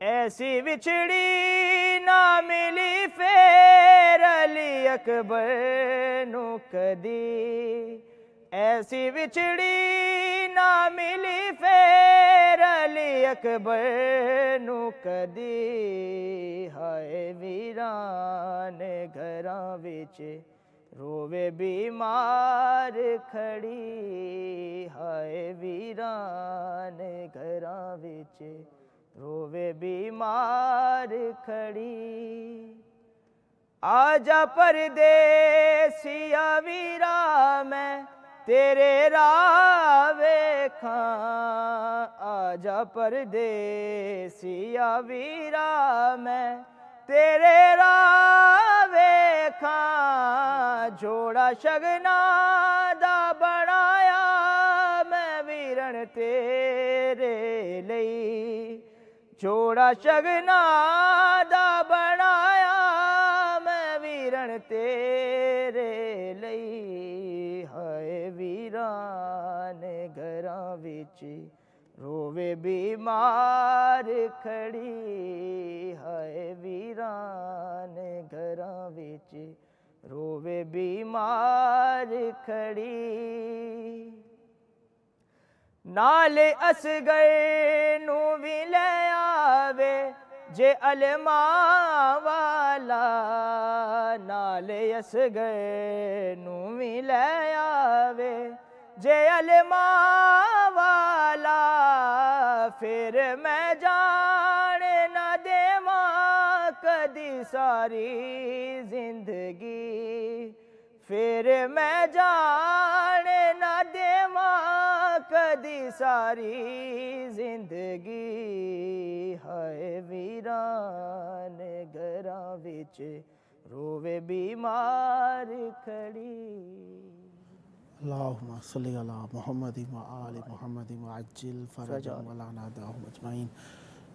ایسی بچھڑی نہ ملی پھر علی اکبر نو کدی ایسی بچھڑی نہ ملی پھر علی اکبر نو کدی ہائے ویران گھراں وچ رووے بیمار کھڑی ہائے ویران گھراں وچ رووے بیمار کھڑی آجا پردیسیا ویرا میں تیرے راہ ویکھاں آجا پردیسیا ویرا میں تیرے راہ ویکھاں جوڑا شگنا دا بنایا میں ویرن تیرے لئی جوڑا شگنا دا بنایا میں ویرن تیرے لئی ہائے ویران گھراں وچ رووے بیمار کھڑی ہائے ویران گھراں وچ رووے بیمار کھڑی نال اصغر نو بھی لے آوے جے علماء والا نال اصغر نو بھی لے آوے جے علماء والا پھر میں جان نہ دیواں کدی ساری زندگی پھر میں جان نہ دیواں کدی ساری زندگی ہائے ویران گھراں وچ رووے بیمار کھڑی اللہم صلی علی محمد وآل محمد وعجل فرجهم ولا ناداهم اجمعین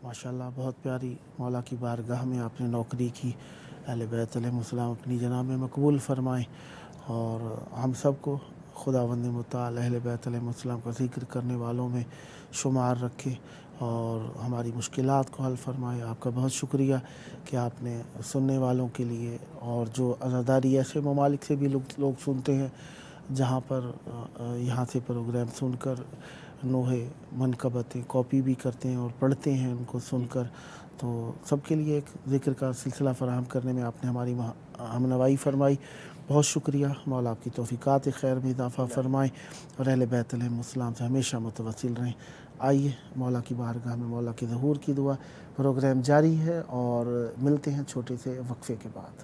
ماشاءاللہ بہت پیاری مولا کی بارگاہ میں آپ نے نوکری کی اہل بیت علیہ السلام اپنی جناب میں مقبول فرمائیں اور ہم سب کو خداوند متعال اہل بیت علیہ السلام کا ذکر کرنے والوں میں شمار رکھے اور ہماری مشکلات کو حل فرمائے آپ کا بہت شکریہ کہ آپ نے سننے والوں کے لیے اور جو عزاداری ایسے ممالک سے بھی لوگ سنتے ہیں جہاں پر یہاں سے پروگرام سن کر نوحے منقبتیں کاپی بھی کرتے ہیں اور پڑھتے ہیں ان کو سن کر تو سب کے لیے ایک ذکر کا سلسلہ فراہم کرنے میں آپ نے ہماری ہمنوائی فرمائی بہت شکریہ مولا آپ کی توفیقات خیر میں اضافہ فرمائیں اور اہل بیت علیہ السلام سے ہمیشہ متوسل رہیں آئیے مولا کی بارگاہ میں مولا کے ظہور کی دعا پروگرام جاری ہے اور ملتے ہیں چھوٹے سے وقفے کے بعد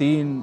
3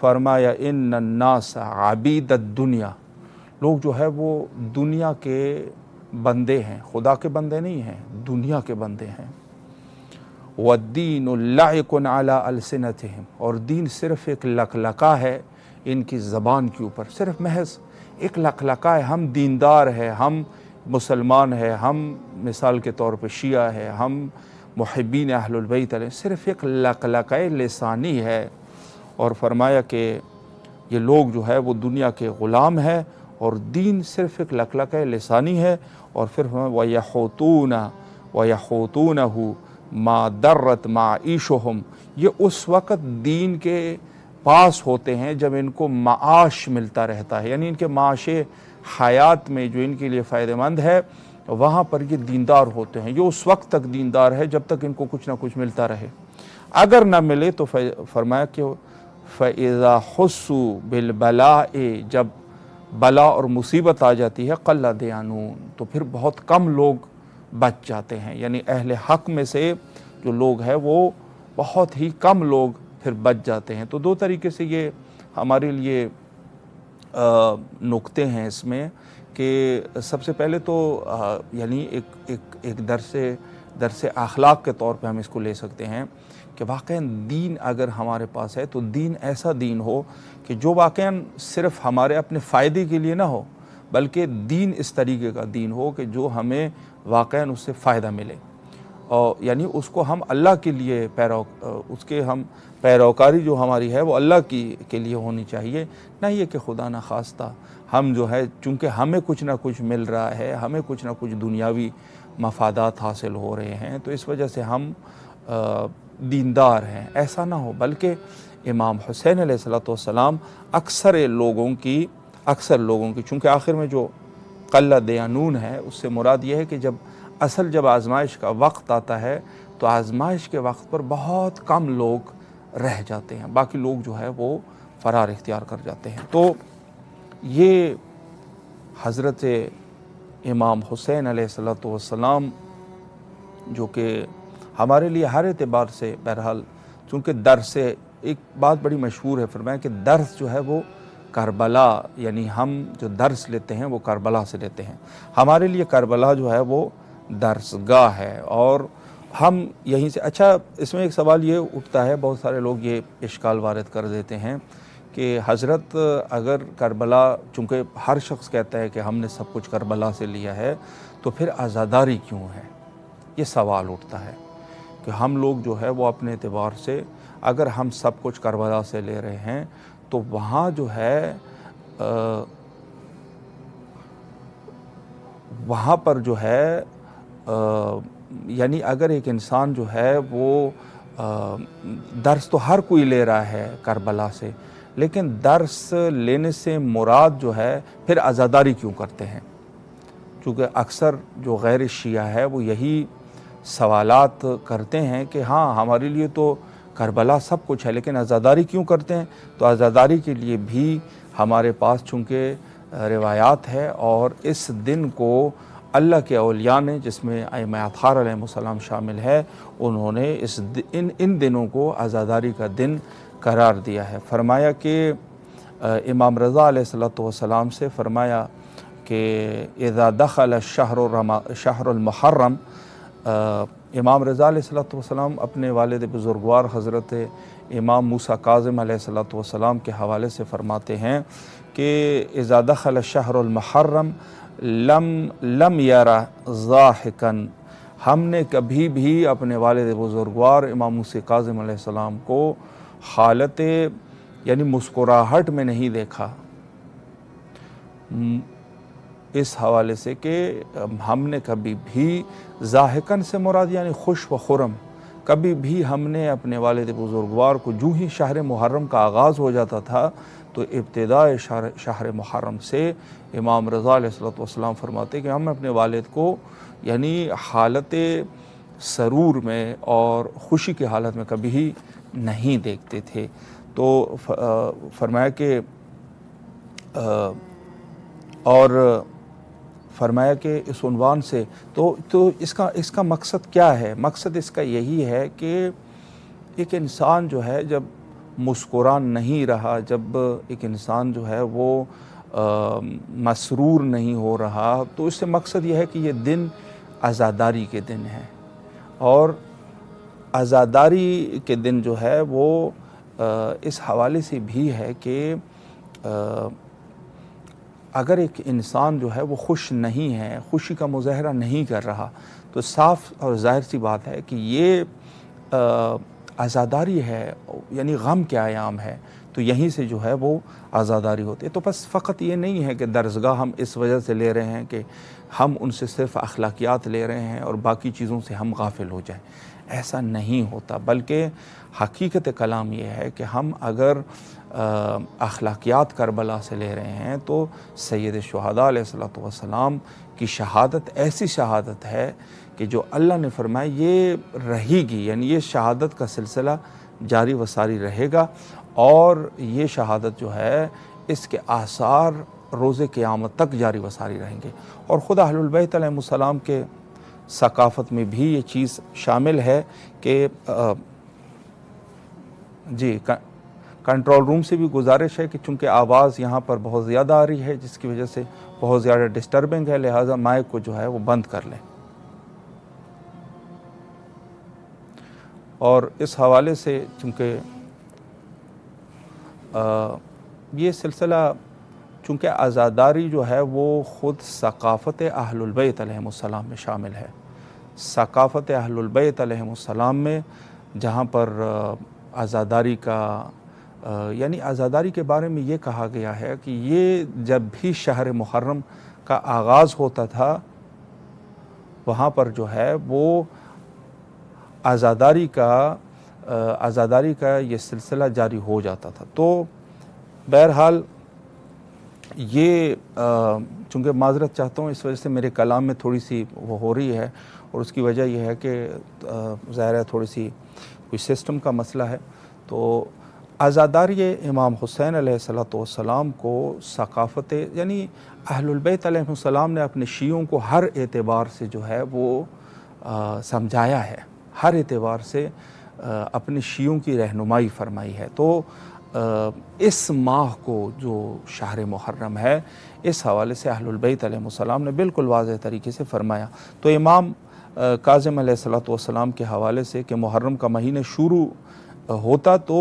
فرمایا ان الناس عبید الدنیا، لوگ جو ہے وہ دنیا کے بندے ہیں، خدا کے بندے نہیں ہیں، دنیا کے بندے ہیں۔ والدین لعق علی السنتہم، اور دین صرف ایک لقلقہ ہے ان کی زبان کے اوپر، صرف محض ایک لقلقہ ہے۔ ہم دیندار ہے، ہم مسلمان ہے، ہم مثال کے طور پہ شیعہ ہے، ہم محبین اہل البیت علیہ، صرف ایک لقلقہ لسانی ہے۔ اور فرمایا کہ یہ لوگ جو ہے وہ دنیا کے غلام ہیں اور دین صرف ایک لقلقہ لسانی ہے۔ اور پھر وَيَحُوتُونَهُ مَا دَرَّتْ مَعِيشُهُمْ، یہ اس وقت دین کے پاس ہوتے ہیں جب ان کو معاش ملتا رہتا ہے، یعنی ان کے معاش حیات میں جو ان کے لیے فائدہ مند ہے وہاں پر یہ دیندار ہوتے ہیں۔ یہ اس وقت تک دیندار ہے جب تک ان کو کچھ نہ کچھ ملتا رہے، اگر نہ ملے تو فرمایا کہ فَإِذَا حُسُّوا بِالْبَلَاءِ، جب بلا اور مصیبت آ جاتی ہے قَلَّ دِيَانُونَ، تو پھر بہت کم لوگ بچ جاتے ہیں، یعنی اہل حق میں سے جو لوگ ہیں وہ بہت ہی کم لوگ پھر بچ جاتے ہیں۔ تو دو طریقے سے یہ ہمارے لیے نکتے ہیں اس میں کہ سب سے پہلے تو یعنی ایک درس اخلاق کے طور پہ ہم اس کو لے سکتے ہیں کہ واقعاً دین اگر ہمارے پاس ہے تو دین ایسا دین ہو کہ جو واقعاً صرف ہمارے اپنے فائدے کے لیے نہ ہو، بلکہ دین اس طریقے کا دین ہو کہ جو ہمیں واقعاً اس سے فائدہ ملے، اور یعنی اس کو ہم اللہ کے لیے اس کے ہم پیروکاری جو ہماری ہے وہ اللہ کے لیے ہونی چاہیے، نہ یہ کہ خدا نخواستہ ہم جو ہے چونکہ ہمیں کچھ نہ کچھ مل رہا ہے، ہمیں کچھ نہ کچھ دنیاوی مفادات حاصل ہو رہے ہیں تو اس وجہ سے ہم دیندار ہیں، ایسا نہ ہو۔ بلکہ امام حسین علیہ السلام اکثر لوگوں کی چونکہ آخر میں جو قَلَّ دِيَانُونَ ہے اس سے مراد یہ ہے کہ جب آزمائش کا وقت آتا ہے تو آزمائش کے وقت پر بہت کم لوگ رہ جاتے ہیں، باقی لوگ جو ہے وہ فرار اختیار کر جاتے ہیں۔ تو یہ حضرت امام حسین علیہ السلام جو کہ ہمارے لیے ہر اعتبار سے بہرحال چونکہ درس ایک بات بڑی مشہور ہے، فرمایا کہ درس جو ہے وہ کربلا، یعنی ہم جو درس لیتے ہیں وہ کربلا سے لیتے ہیں، ہمارے لیے کربلا جو ہے وہ درسگاہ ہے اور ہم یہیں سے۔ اچھا، اس میں ایک سوال یہ اٹھتا ہے، بہت سارے لوگ یہ اشکال وارد کر دیتے ہیں کہ حضرت اگر کربلا، چونکہ ہر شخص کہتا ہے کہ ہم نے سب کچھ کربلا سے لیا ہے تو پھر عزاداری کیوں ہے؟ یہ سوال اٹھتا ہے کہ ہم لوگ جو ہے وہ اپنے اعتبار سے اگر ہم سب کچھ کربلا سے لے رہے ہیں تو وہاں جو ہے وہاں پر جو ہے یعنی اگر ایک انسان جو ہے وہ درس تو ہر کوئی لے رہا ہے کربلا سے، لیکن درس لینے سے مراد جو ہے پھر عزاداری کیوں کرتے ہیں؟ چونکہ اکثر جو غیر شیعہ ہے وہ یہی سوالات کرتے ہیں کہ ہاں ہمارے لیے تو کربلا سب کچھ ہے لیکن عزاداری کیوں کرتے ہیں؟ تو عزاداری کے لیے بھی ہمارے پاس چونکہ روایات ہے اور اس دن کو اللہ کے اولیاء نے، جس میں ائمہ اطہار علیہ السلام شامل ہے، انہوں نے ان دنوں کو عزاداری کا دن قرار دیا ہے۔ فرمایا کہ امام رضا علیہ السلام سے فرمایا کہ اذا دخل شہر المحرم، امام رضا علیہ السلام اپنے والد بزرگوار حضرت امام موسیٰ کاظم علیہ السلام کے حوالے سے فرماتے ہیں کہ اذا دخل شہر المحرم لم یرا ضاحکا، ہم نے کبھی بھی اپنے والد بزرگوار امام موسیٰ کاظم علیہ السلام کو حالت یعنی مسکراہٹ میں نہیں دیکھا، اس حوالے سے کہ ہم نے کبھی بھی ضاحکن سے مراد یعنی خوش و خرم، کبھی بھی ہم نے اپنے والد بزرگوار کو جو ہی شہر محرم کا آغاز ہو جاتا تھا تو ابتداء شہر محرم سے امام رضا علیہ السلام فرماتے کہ ہم اپنے والد کو یعنی حالت سرور میں اور خوشی کی حالت میں کبھی ہی نہیں دیکھتے تھے۔ تو فرمایا کہ اور فرمایا کہ اس عنوان سے تو اس کا مقصد کیا ہے؟ مقصد اس کا یہی ہے کہ ایک انسان جو ہے جب مسکرا نہیں رہا، جب ایک انسان جو ہے وہ مسرور نہیں ہو رہا، تو اس سے مقصد یہ ہے کہ یہ دن عزاداری کے دن ہے، اور عزاداری کے دن جو ہے وہ اس حوالے سے بھی ہے کہ اگر ایک انسان جو ہے وہ خوش نہیں ہے، خوشی کا مظاہرہ نہیں کر رہا، تو صاف اور ظاہر سی بات ہے کہ یہ عزاداری ہے، یعنی غم کے ایام ہے، تو یہیں سے جو ہے وہ عزاداری ہوتی ہے۔ تو بس فقط یہ نہیں ہے کہ درسگاہ ہم اس وجہ سے لے رہے ہیں کہ ہم ان سے صرف اخلاقیات لے رہے ہیں اور باقی چیزوں سے ہم غافل ہو جائیں، ایسا نہیں ہوتا، بلکہ حقیقت کلام یہ ہے کہ ہم اگر اخلاقیات کربلا سے لے رہے ہیں تو سید الشہداء علیہ الصلوۃ والسلام کی شہادت ایسی شہادت ہے کہ جو اللہ نے فرمایا یہ رہے گی، یعنی یہ شہادت کا سلسلہ جاری و ساری رہے گا، اور یہ شہادت جو ہے اس کے آثار روز قیامت تک جاری و ساری رہیں گے۔ اور خود اہل البیت علیہ السلام کے ثقافت میں بھی یہ چیز شامل ہے کہ جی کنٹرول روم سے بھی گزارش ہے کہ چونکہ آواز یہاں پر بہت زیادہ آ رہی ہے، جس کی وجہ سے بہت زیادہ ڈسٹربنگ ہے، لہٰذا مائک کو جو ہے وہ بند کر لیں۔ اور اس حوالے سے چونکہ یہ سلسلہ، چونکہ عزاداری جو ہے وہ خود ثقافت اہل البیت علیہ السلام میں شامل ہے، ثقافت اہل البیت علیہ السلام میں، جہاں پر عزاداری کا یعنی عزاداری کے بارے میں یہ کہا گیا ہے کہ یہ جب بھی شہر محرم کا آغاز ہوتا تھا، وہاں پر جو ہے وہ عزاداری کا یہ سلسلہ جاری ہو جاتا تھا۔ تو بہرحال یہ چونکہ معذرت چاہتا ہوں، اس وجہ سے میرے کلام میں تھوڑی سی وہ ہو رہی ہے، اور اس کی وجہ یہ ہے کہ ظاہر ہے تھوڑی سی کوئی سسٹم کا مسئلہ ہے۔ تو عزاداری امام حسین علیہ السلام کو ثقافت، یعنی اہل البیت علیہ السلام نے اپنے شیعوں کو ہر اعتبار سے جو ہے وہ سمجھایا ہے، ہر اعتبار سے اپنے شیعوں کی رہنمائی فرمائی ہے۔ تو اس ماہ کو جو شہر محرم ہے، اس حوالے سے اہل البیت علیہ السلام نے بالکل واضح طریقے سے فرمایا۔ تو امام کاظم علیہ السلام کے حوالے سے کہ محرم کا مہینہ شروع ہوتا تو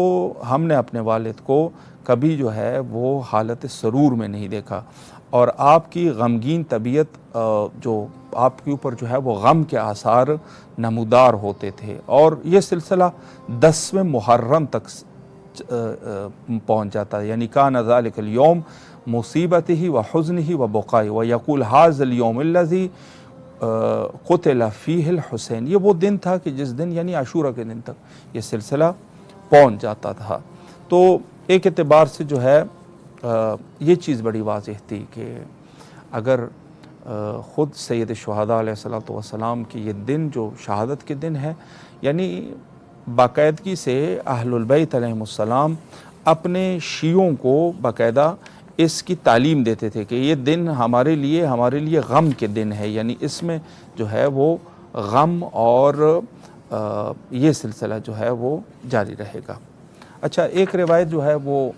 ہم نے اپنے والد کو کبھی جو ہے وہ حالت سرور میں نہیں دیکھا، اور آپ کی غمگین طبیعت جو آپ کے اوپر جو ہے وہ غم کے آثار نمودار ہوتے تھے، اور یہ سلسلہ 10ویں محرم تک پہنچ جاتا ہے، یعنی کان ذالک الیوم مصیبتہ و حزنہ و بقائہ و یقول ھذا الیوم الذی قتل فیہ الحسین۔ یہ وہ دن تھا کہ جس دن، یعنی عاشورہ کے دن تک یہ سلسلہ پہنچ جاتا تھا۔ تو ایک اعتبار سے جو ہے یہ چیز بڑی واضح تھی کہ اگر خود سید الشہداء علیہ السلام کی یہ دن جو شہادت کے دن ہے، یعنی باقاعدگی سے اہل البیت علیہ السلام اپنے شیعوں کو باقاعدہ اس کی تعلیم دیتے تھے کہ یہ دن ہمارے لیے غم کے دن ہے، یعنی اس میں جو ہے وہ غم اور یہ سلسلہ جو ہے وہ جاری رہے گا۔ اچھا، ایک روایت جو ہے وہ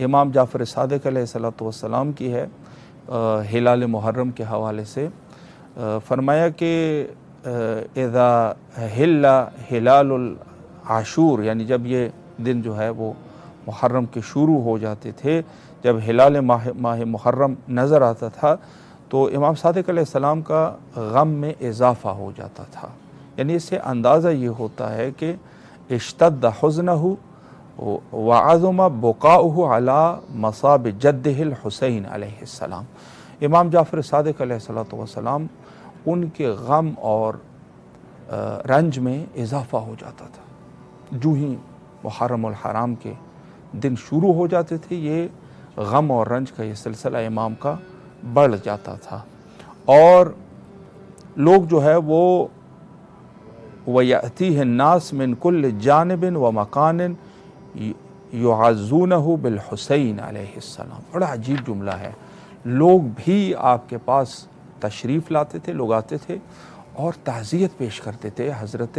امام جعفر صادق علیہ السلام کی ہے، ہلال محرم کے حوالے سے فرمایا کہ اذا ہل ہلال العاشور، یعنی جب یہ دن جو ہے وہ محرم کے شروع ہو جاتے تھے، جب ہلال ماہ محرم نظر آتا تھا تو امام صادق علیہ السلام کا غم میں اضافہ ہو جاتا تھا، یعنی اس سے اندازہ یہ ہوتا ہے کہ اشتد حزنہ وعظم بقاؤہ علی مصاب جدہ الحسین علیہ السلام۔ امام جعفر صادق علیہ السلام ان کے غم اور رنج میں اضافہ ہو جاتا تھا، جو ہی محرم الحرام کے دن شروع ہو جاتے تھے، یہ غم اور رنج کا یہ سلسلہ امام کا بڑھ جاتا تھا، اور لوگ جو ہے وہ وَيَأْتِيهِ النَّاسِ مِنْ كُلِّ جَانِبٍ وَمَكَانٍ يُعَزُّونَهُ بِالْحُسَيْنِ علیہ السلام۔ بڑا عجیب جملہ ہے، لوگ بھی آپ کے پاس تشریف لاتے تھے، لوگ آتے تھے اور تعزیت پیش کرتے تھے حضرت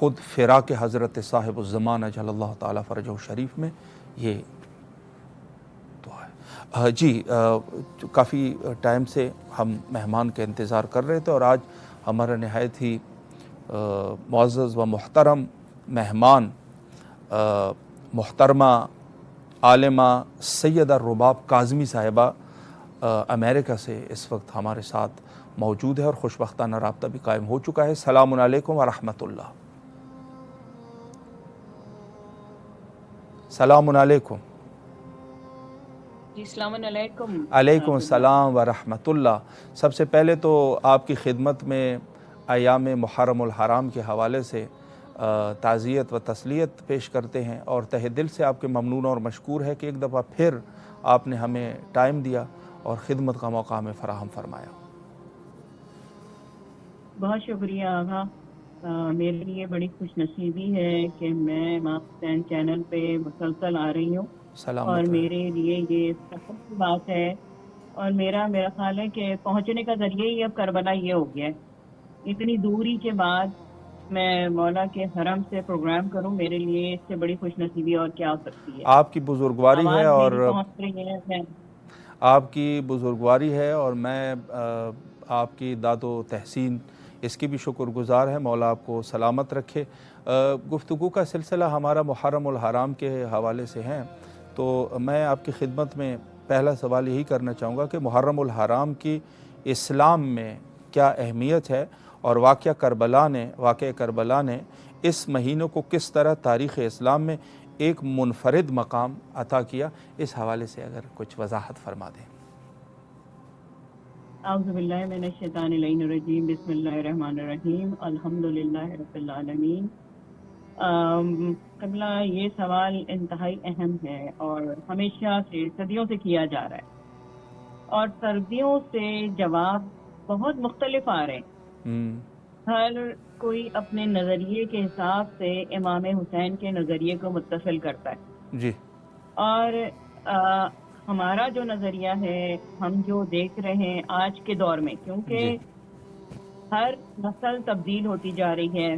خود فراق حضرت صاحب الزمان اجل اللہ تعالیٰ فرجہ شریف میں یہ دعا ہے۔ جی کافی ٹائم سے ہم مہمان کا انتظار کر رہے تھے، اور آج ہمارا نہایت ہی معزز و محترم مہمان محترمہ عالمہ سیدہ رباب کاظمی صاحبہ امریکہ سے اس وقت ہمارے ساتھ موجود ہے، اور خوشبختانہ رابطہ بھی قائم ہو چکا ہے۔ السلام علیکم ورحمۃ اللہ۔ السلام علیکم۔ جی السلام علیکم۔ علیکم السلام ورحمۃ اللہ۔ سب سے پہلے تو آپ کی خدمت میں ایام محرم الحرام کے حوالے سے تعزیت و تسلیت پیش کرتے ہیں، اور تہ دل سے آپ کے ممنون اور مشکور ہے کہ ایک دفعہ پھر آپ نے ہمیں ٹائم دیا اور خدمت کا موقع ہمیں فراہم فرمایا۔ بہت شکریہ آغا، میرے لیے بڑی خوش نصیبی ہے کہ میں امام حسین چینل پہ مسلسل آ رہی ہوں، اور میرے لیے یہ فخر کی بات ہے، اور میرا خیال ہے کہ پہنچنے کا ذریعہ ہی اب کربلا یہ ہو گیا ہے۔ اتنی دوری کے بعد میں مولا کے حرم سے پروگرام کروں، میرے لیے اس سے بڑی خوش نصیبی اور کیا ہو سکتی ہے۔ آپ کی بزرگواری ہے، اور پہنچ رہی ہے، آپ کی بزرگواری ہے، اور میں آپ کی داد و تحسین اس کی بھی شکر گزار ہے۔ مولا آپ کو سلامت رکھے۔ گفتگو کا سلسلہ ہمارا محرم الحرام کے حوالے سے ہے، تو میں آپ کی خدمت میں پہلا سوال یہی کرنا چاہوں گا کہ محرم الحرام کی اسلام میں کیا اہمیت ہے، اور واقعہ کربلا نے اس مہینوں کو کس طرح تاریخ اسلام میں ایک منفرد مقام عطا کیا، اس حوالے سے اگر کچھ وضاحت فرما دیں۔ اعوذ باللہ من الشیطان الرجیم، بسم اللہ الرحمن الرحیم، الحمدللہ رب العالمین۔ قبلہ یہ سوال انتہائی اہم ہے، اور ہمیشہ سے صدیوں سے کیا جا رہا ہے، اور صدیوں سے جواب بہت مختلف آ رہے ہیں۔ ہر کوئی اپنے نظریے کے حساب سے امام حسین کے نظریے کو متصل کرتا ہے جی، اور ہمارا جو نظریہ ہے، ہم جو دیکھ رہے ہیں آج کے دور میں، کیونکہ ہر نسل تبدیل ہوتی جا رہی ہے،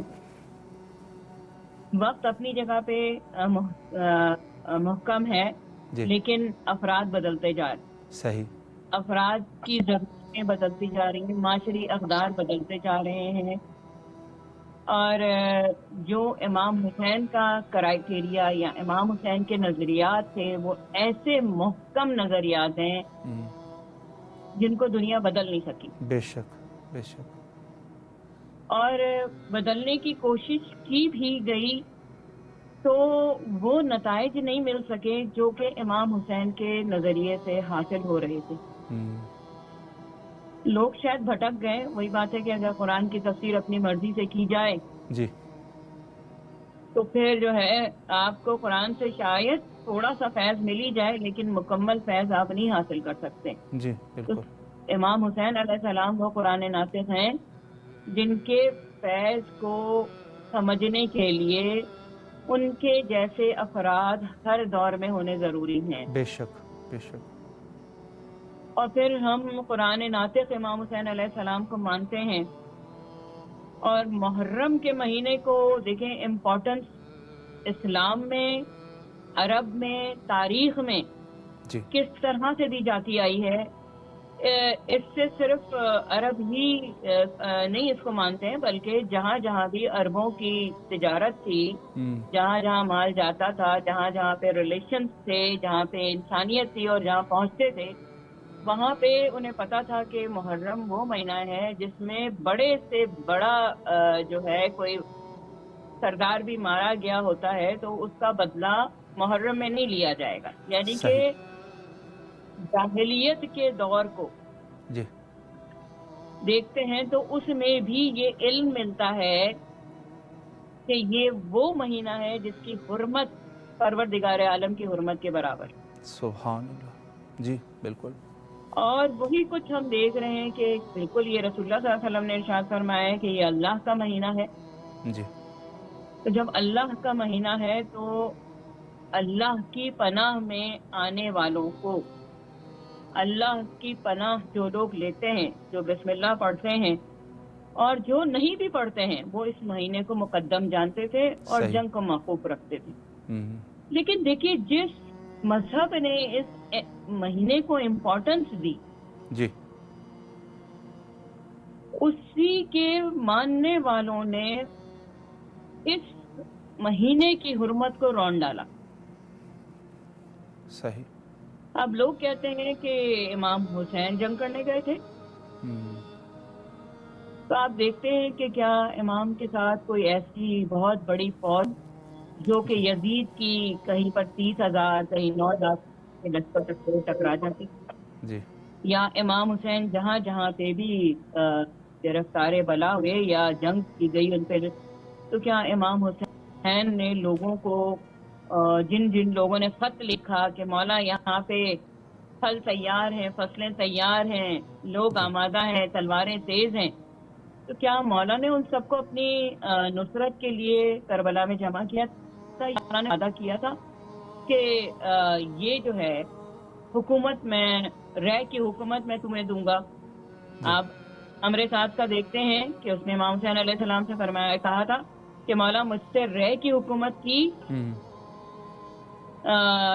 وقت اپنی جگہ پہ محکم ہے، لیکن افراد بدلتے جا رہے ہیں۔ صحیح۔ افراد کی ضرورتیں بدلتی جا رہی ہیں، معاشری اقدار بدلتے جا رہے ہیں، اور جو امام حسین کا کرائیٹیریا یا امام حسین کے نظریات تھے، وہ ایسے محکم نظریات ہیں جن کو دنیا بدل نہیں سکی۔ بے شک، بے شک۔ اور بدلنے کی کوشش کی بھی گئی تو وہ نتائج نہیں مل سکے جو کہ امام حسین کے نظریے سے حاصل ہو رہے تھے۔ لوگ شاید بھٹک گئے۔ وہی بات ہے کہ اگر قرآن کی تفسیر اپنی مرضی سے کی جائے جی، تو پھر جو ہے آپ کو قرآن سے شاید تھوڑا سا فیض مل ہی جائے، لیکن مکمل فیض آپ نہیں حاصل کر سکتے۔ جی، بالکل۔ امام حسین علیہ السلام وہ قرآن ناطق ہیں جن کے فیض کو سمجھنے کے لیے ان کے جیسے افراد ہر دور میں ہونے ضروری ہیں۔ بے شک، بے شک۔ اور پھر ہم قرآن ناطق امام حسین علیہ السلام کو مانتے ہیں، اور محرم کے مہینے کو دیکھیں، امپورٹنس اسلام میں، عرب میں، تاریخ میں کس طرح سے دی جاتی آئی ہے۔ اس سے صرف عرب ہی نہیں اس کو مانتے ہیں، بلکہ جہاں جہاں بھی عربوں کی تجارت تھی، جہاں جہاں مال جاتا تھا، جہاں جہاں پہ ریلیشنز تھے، جہاں پہ انسانیت تھی اور جہاں پہنچتے تھے، وہاں پہ انہیں پتا تھا کہ محرم وہ مہینہ ہے جس میں بڑے سے بڑا جو ہے کوئی سردار بھی مارا گیا ہوتا ہے تو اس کا بدلہ محرم میں نہیں لیا جائے گا۔ یعنی کہ جاہلیت کے دور کو دیکھتے ہیں تو اس میں بھی یہ علم ملتا ہے کہ یہ وہ مہینہ ہے جس کی حرمت پروردگار عالم کی حرمت کے برابر۔ سبحان اللہ۔ جی بالکل۔ اور وہی کچھ ہم دیکھ رہے ہیں کہ بالکل یہ رسول اللہ صلی اللہ علیہ وسلم نے ارشاد فرمایا ہے کہ یہ اللہ کا مہینہ ہے۔ جی، تو جب اللہ کا مہینہ ہے تو اللہ کی پناہ میں آنے والوں کو، اللہ کی پناہ جو لوگ لیتے ہیں، جو بسم اللہ پڑھتے ہیں، اور جو نہیں بھی پڑھتے ہیں وہ اس مہینے کو مقدم جانتے تھے اور صحیح۔ جنگ کو موقوف رکھتے تھے. ہم، لیکن دیکھیے جس مذہب نے اس مہینے کو امپورٹنس دی جی اسی کے ماننے والوں نے اس مہینے کی حرمت کو رون ڈالا. صحیح. اب لوگ کہتے ہیں کہ امام حسین جنگ کرنے گئے تھے، ہم، تو آپ دیکھتے ہیں کہ کیا امام کے ساتھ کوئی ایسی بہت بڑی فوج جو کہ یزید کی کہیں پر 30,000 کہیں 9,000 کے لشکر سے ٹکرا جاتی، جی یا امام حسین جہاں جہاں پہ بھی گرفتار بلا ہوئے یا جنگ کی گئی ان پہ، تو کیا امام حسین نے لوگوں کو جن جن لوگوں نے خط لکھا کہ مولا یہاں پہ پھل تیار ہیں، فصلیں تیار ہیں، لوگ آمادہ ہیں، تلواریں تیز ہیں، تو کیا مولا نے ان سب کو اپنی نصرت کے لیے کربلا میں جمع کیا تھا؟ مولا نے وعدہ کیا تھا کہ یہ جو ہے حکومت میں رے کی حکومت میں تمہیں دوں گا. آپ امر سعد کا دیکھتے ہیں کہ اس نے امام حسین علیہ السلام سے فرمایا کہا تھا کہ مولا مجھ سے رے کی حکومت کی ہم،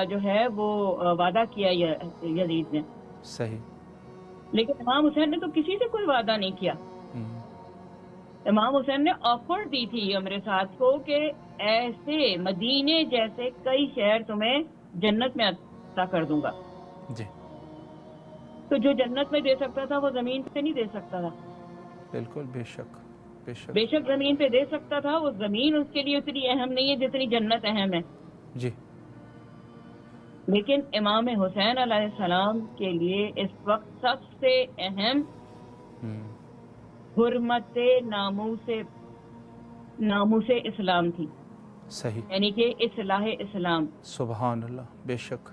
جو ہے وہ وعدہ کیا یزید نے، صحیح. لیکن امام حسین نے تو کسی سے کوئی وعدہ نہیں کیا. ہم، امام حسین نے آفر دی تھی امر سعد کو کہ ایسے مدینے جیسے کئی شہر تمہیں جنت میں عطا کر دوں گا. جی تو جو جنت میں دے سکتا تھا وہ زمین پہ نہیں دے سکتا تھا. بالکل، بے شک بے شک. بے شک زمین پہ دے سکتا تھا، وہ زمین اس کے لیے اتنی اہم نہیں ہے جتنی جنت اہم ہے. جی لیکن امام حسین علیہ السلام کے لیے اس وقت سب سے اہم ہم، حرمت ناموس اسلام تھی، صحیح. یعنی کہ اصلاح اسلام. سبحان اللہ، بے شک.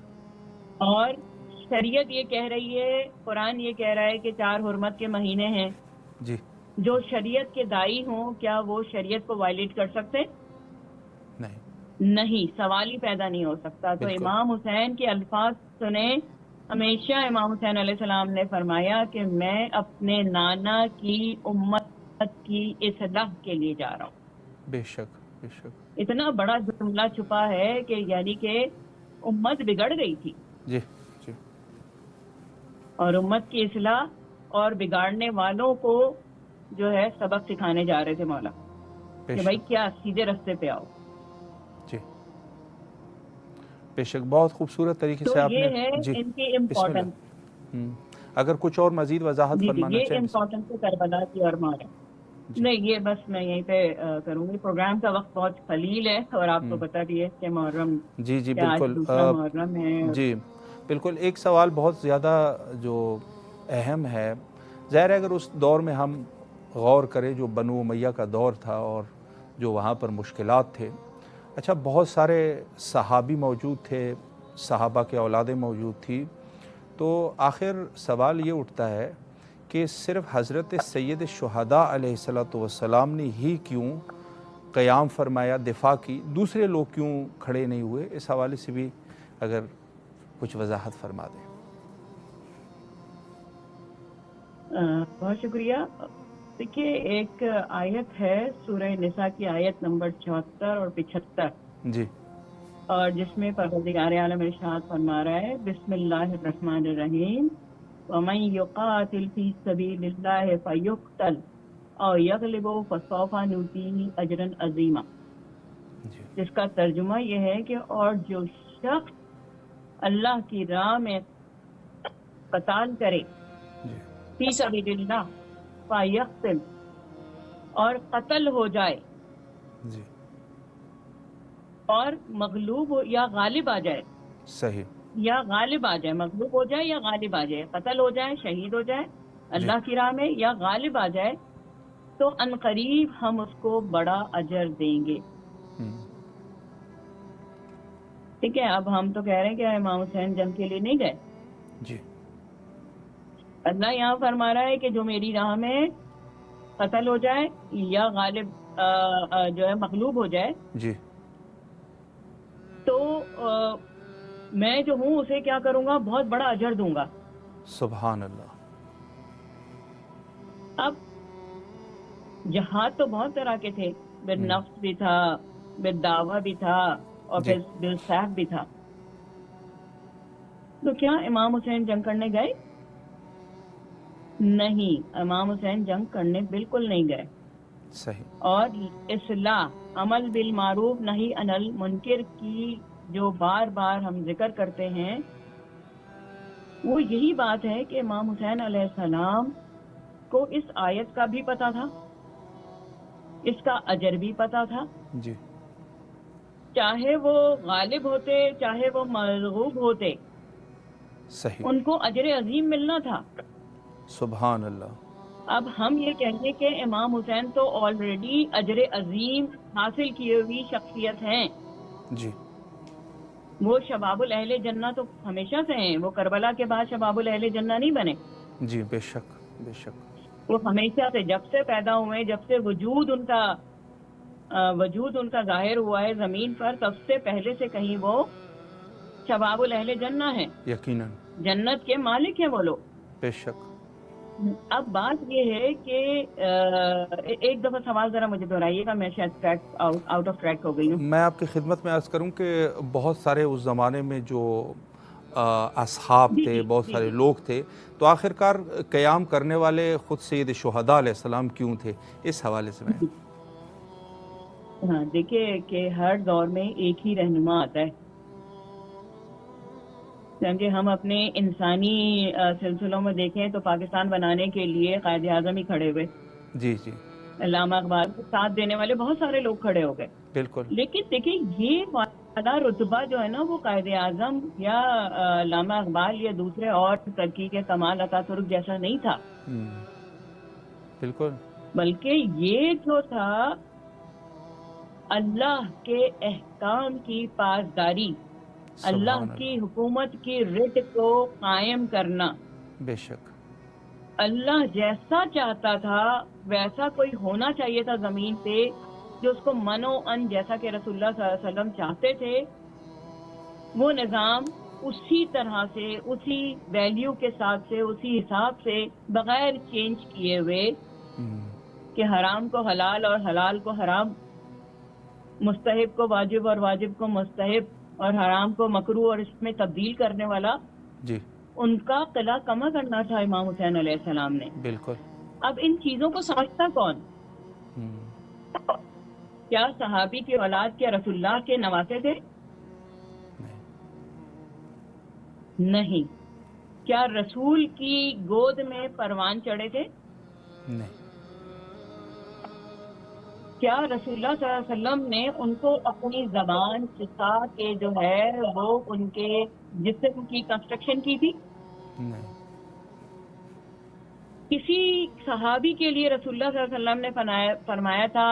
اور شریعت یہ کہہ رہی ہے، قرآن یہ کہہ رہا ہے کہ 4 حرمت کے مہینے ہیں. جی جو شریعت کے دائی ہوں کیا وہ شریعت کو وائلیٹ کر سکتے؟ نہیں. نہیں، سوال ہی پیدا نہیں ہو سکتا. تو بالکل. امام حسین کے الفاظ سنیں. ہمیشہ امام حسین علیہ السلام نے فرمایا کہ میں اپنے نانا کی امت کی اصلاح کے لیے جا رہا ہوں. بے شک بے شک. اتنا بڑا جملہ چھپا ہے کہ یعنی کہ امت بگڑ گئی تھی جی جی اور امت کی اصلاح اور بگاڑنے والوں کو جو ہے سبق سکھانے جا رہے تھے مولا بے کہ بھائی شک. کیا سیدھے رستے پہ آؤ. جی بے شک. بہت خوبصورت طریقے تو سے آپ نے. یہ ہے جی ان کی بسم اللہ. امپورٹنس. اگر کچھ اور مزید وضاحت جی فرمانا یہ چاہیں. امپورٹنس ہے کربلا کی اور مارا. نہیں یہ بس میں یہیں پہ کروں گی. پروگرام کا وقت بہت قلیل ہے اور آپ کو پتہ بھی ہے کہ محرم جی جی کہ آج بالکل. دوسرا محرم ہے. جی بالکل. ایک سوال بہت زیادہ جو اہم ہے، ظاہر ہے اگر اس دور میں ہم غور کریں جو بنو امیہ کا دور تھا اور جو وہاں پر مشکلات تھے، اچھا بہت سارے صحابی موجود تھے، صحابہ کے اولادیں موجود تھی، تو آخر سوال یہ اٹھتا ہے کہ صرف حضرت سید الشہداء علیہ السلام نے ہی کیوں قیام فرمایا، دفاع کی، دوسرے لوگ کیوں کھڑے نہیں ہوئے؟ اس حوالے سے بھی اگر کچھ وضاحت فرما دیں. بہت شکریہ. دیکھیے ایک آیت ہے سورہ نساء کی آیت نمبر 74 اور 75 جی اور جس میں پروردگار عالم ارشاد فرما رہا ہے بسم اللہ الرحمن الرحیم وَمَن يُقَاتِلْ فِي سَبِيلِ اللَّهِ فَيُقْتَلْ أَوْ يَغْلِبْ فَسَوْفَ نُؤْتِيهِ أَجْرًا عَظِيمًا. جی جس کا ترجمہ یہ ہے کہ اور جو شخص اللہ کی راہ میں قتال کرے جی فی سبیل اللہ فیقتل اور قتل ہو جائے جی اور مغلوب ہو یا غالب آ جائے، صحیح. یا غالب آ جائے، مغلوب ہو جائے یا غالب آ جائے، قتل ہو جائے، شہید ہو جائے اللہ کی راہ میں یا غالب آ جائے، تو ان قریب ہم اس کو بڑا اجر دیں گے. ٹھیک ہے. اب ہم تو کہہ رہے ہیں کہ امام حسین جنگ کے لیے نہیں گئے. جی اللہ یہاں فرما رہا ہے کہ جو میری راہ میں قتل ہو جائے یا غالب جو ہے مغلوب ہو جائے جی تو میں جو ہوں اسے کیا کروں گا، بہت بڑا اجر دوں گا. سبحان اللہ. اب جہاد تو بہت طرح کے تھے، بالنفس بھی تھا، بالدعوہ بھی تھا، اور جی پھر بالسیف بھی تھا. تو کیا امام حسین جنگ کرنے گئے؟ نہیں، امام حسین جنگ کرنے بالکل نہیں گئے. صحیح. اور اصلاح، عمل بالمعروف نہی عن المنکر کی جو بار بار ہم ذکر کرتے ہیں، وہ یہی بات ہے کہ امام حسین علیہ السلام کو اس آیت کا بھی پتا تھا، اس کا اجر بھی پتا تھا. جی چاہے وہ غالب ہوتے چاہے وہ مغلوب ہوتے، صحیح. ان کو اجر عظیم ملنا تھا. سبحان اللہ. اب ہم یہ کہیں کہ امام حسین تو آلریڈی اجر عظیم حاصل کیے ہوئی شخصیت ہیں، جی وہ شباب الاہل جنہ تو ہمیشہ سے ہیں، وہ کربلا کے بعد شباب الاہل جنہ نہیں بنے. جی بے شک بے شک. وہ ہمیشہ سے، جب سے پیدا ہوئے، جب سے وجود ان کا ظاہر ہوا ہے زمین پر، تب سے پہلے سے کہیں وہ شباب الاہل جنہ ہیں، یقیناً. جنت کے مالک ہیں وہ لوگ. بے شک. اب بات یہ ہے کہ ایک دفعہ سوال ذرا مجھے دہرائیے گا، میں شاید آؤٹ آف ٹریک ہو گئی ہوں. میں آپ کی خدمت میں عرض کروں کہ بہت سارے اس زمانے میں جو اصحاب جی تھے، جی بہت جی سارے جی لوگ تھے، تو آخرکار قیام کرنے والے خود سید شہداء علیہ السلام کیوں تھے؟ اس حوالے سے میں. ہاں، دیکھیے کہ ہر دور میں ایک ہی رہنما آتا ہے. کیونکہ ہم اپنے انسانی سلسلوں میں دیکھیں تو پاکستان بنانے کے لیے قائد اعظم ہی کھڑے ہوئے، جی جی علامہ اقبال کو ساتھ دینے والے بہت سارے لوگ کھڑے ہو گئے. بالکل. لیکن دیکھیں یہ والا رتبہ جو ہے نا، وہ قائد اعظم یا علامہ اقبال یا دوسرے اور ترکی کے کمال اتا ترک جیسا نہیں تھا، بالکل. بلکہ یہ جو تھا اللہ کے احکام کی پاسداری، اللہ سبحان کی اللہ. حکومت کی رٹ کو قائم کرنا. بے شک. اللہ جیسا چاہتا تھا ویسا کوئی ہونا چاہیے تھا زمین پہ، جو اس کو من و ان جیسا کہ رسول اللہ صلی اللہ علیہ وسلم چاہتے تھے، وہ نظام اسی طرح سے، اسی ویلیو کے ساتھ سے، اسی حساب سے، بغیر چینج کیے ہوئے کہ حرام کو حلال اور حلال کو حرام، مستحب کو واجب اور واجب کو مستحب، اور حرام کو مکروہ اور اس میں تبدیل کرنے والا، جی ان کا قلع کما کرنا تھا امام حسین علیہ السلام نے. بالکل. اب ان چیزوں کو سمجھتا کون؟ کیا صحابی کی اولاد کیا رسول اللہ کے نواسے تھے؟ نہیں. کیا رسول کی گود میں پروان چڑھے تھے؟ نہیں. کیا رسول اللہ صلی اللہ علیہ وسلم نے ان کو اپنی زبان سکھا کے جو ہے وہ ان کے جسم کی کنسٹرکشن کی تھی؟ نہیں. کسی صحابی کے لیے رسول اللہ صلی اللہ علیہ وسلم نے فرمایا تھا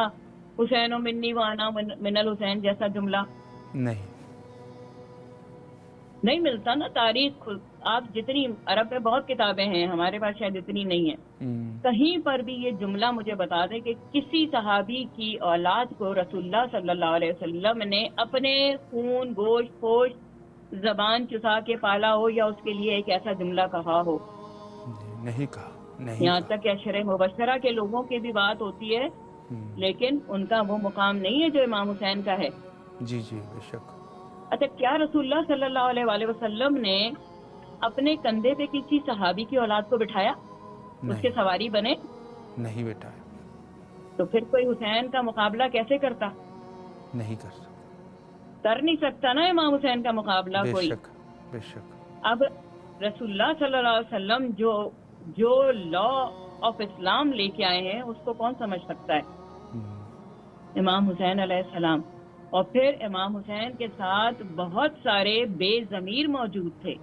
حسین و منی وانا من الحسین جیسا جملہ؟ نہیں. نہیں ملتا نا. تاریخ آپ جتنی، عرب میں بہت کتابیں ہیں، ہمارے پاس شاید اتنی نہیں ہیں، کہیں پر بھی یہ جملہ مجھے بتا دیں کہ کسی صحابی کی اولاد کو رسول اللہ صلی اللہ علیہ وسلم نے اپنے خون گوشت پوشت زبان چسا کے پالا ہو، یا اس کے لیے ایک ایسا جملہ کہا ہو. نہیں کہا. نہیں یہاں کہا. تک کہ اشر مبشرہ کے لوگوں کی بھی بات ہوتی ہے، لیکن ان کا وہ مقام نہیں ہے جو امام حسین کا ہے. جی جی بے شک. اچھا، کیا رسول اللہ صلی اللہ علیہ وآلہ وسلم نے اپنے کندھے پہ کسی صحابی کی اولاد کو بٹھایا، اس کے سواری بنے؟ نہیں بیٹا ہے. تو پھر کوئی حسین کا مقابلہ کیسے کرتا؟ نہیں کر سکتا. کر نہیں سکتا نا امام حسین کا مقابلہ بے کوئی. شک بے شک. اب رسول اللہ صلی اللہ علیہ وسلم جو لا آف اسلام لے کے آئے ہیں، اس کو کون سمجھ سکتا ہے؟ امام حسین علیہ السلام. اور پھر امام حسین کے ساتھ بہت سارے بے ضمیر موجود تھے،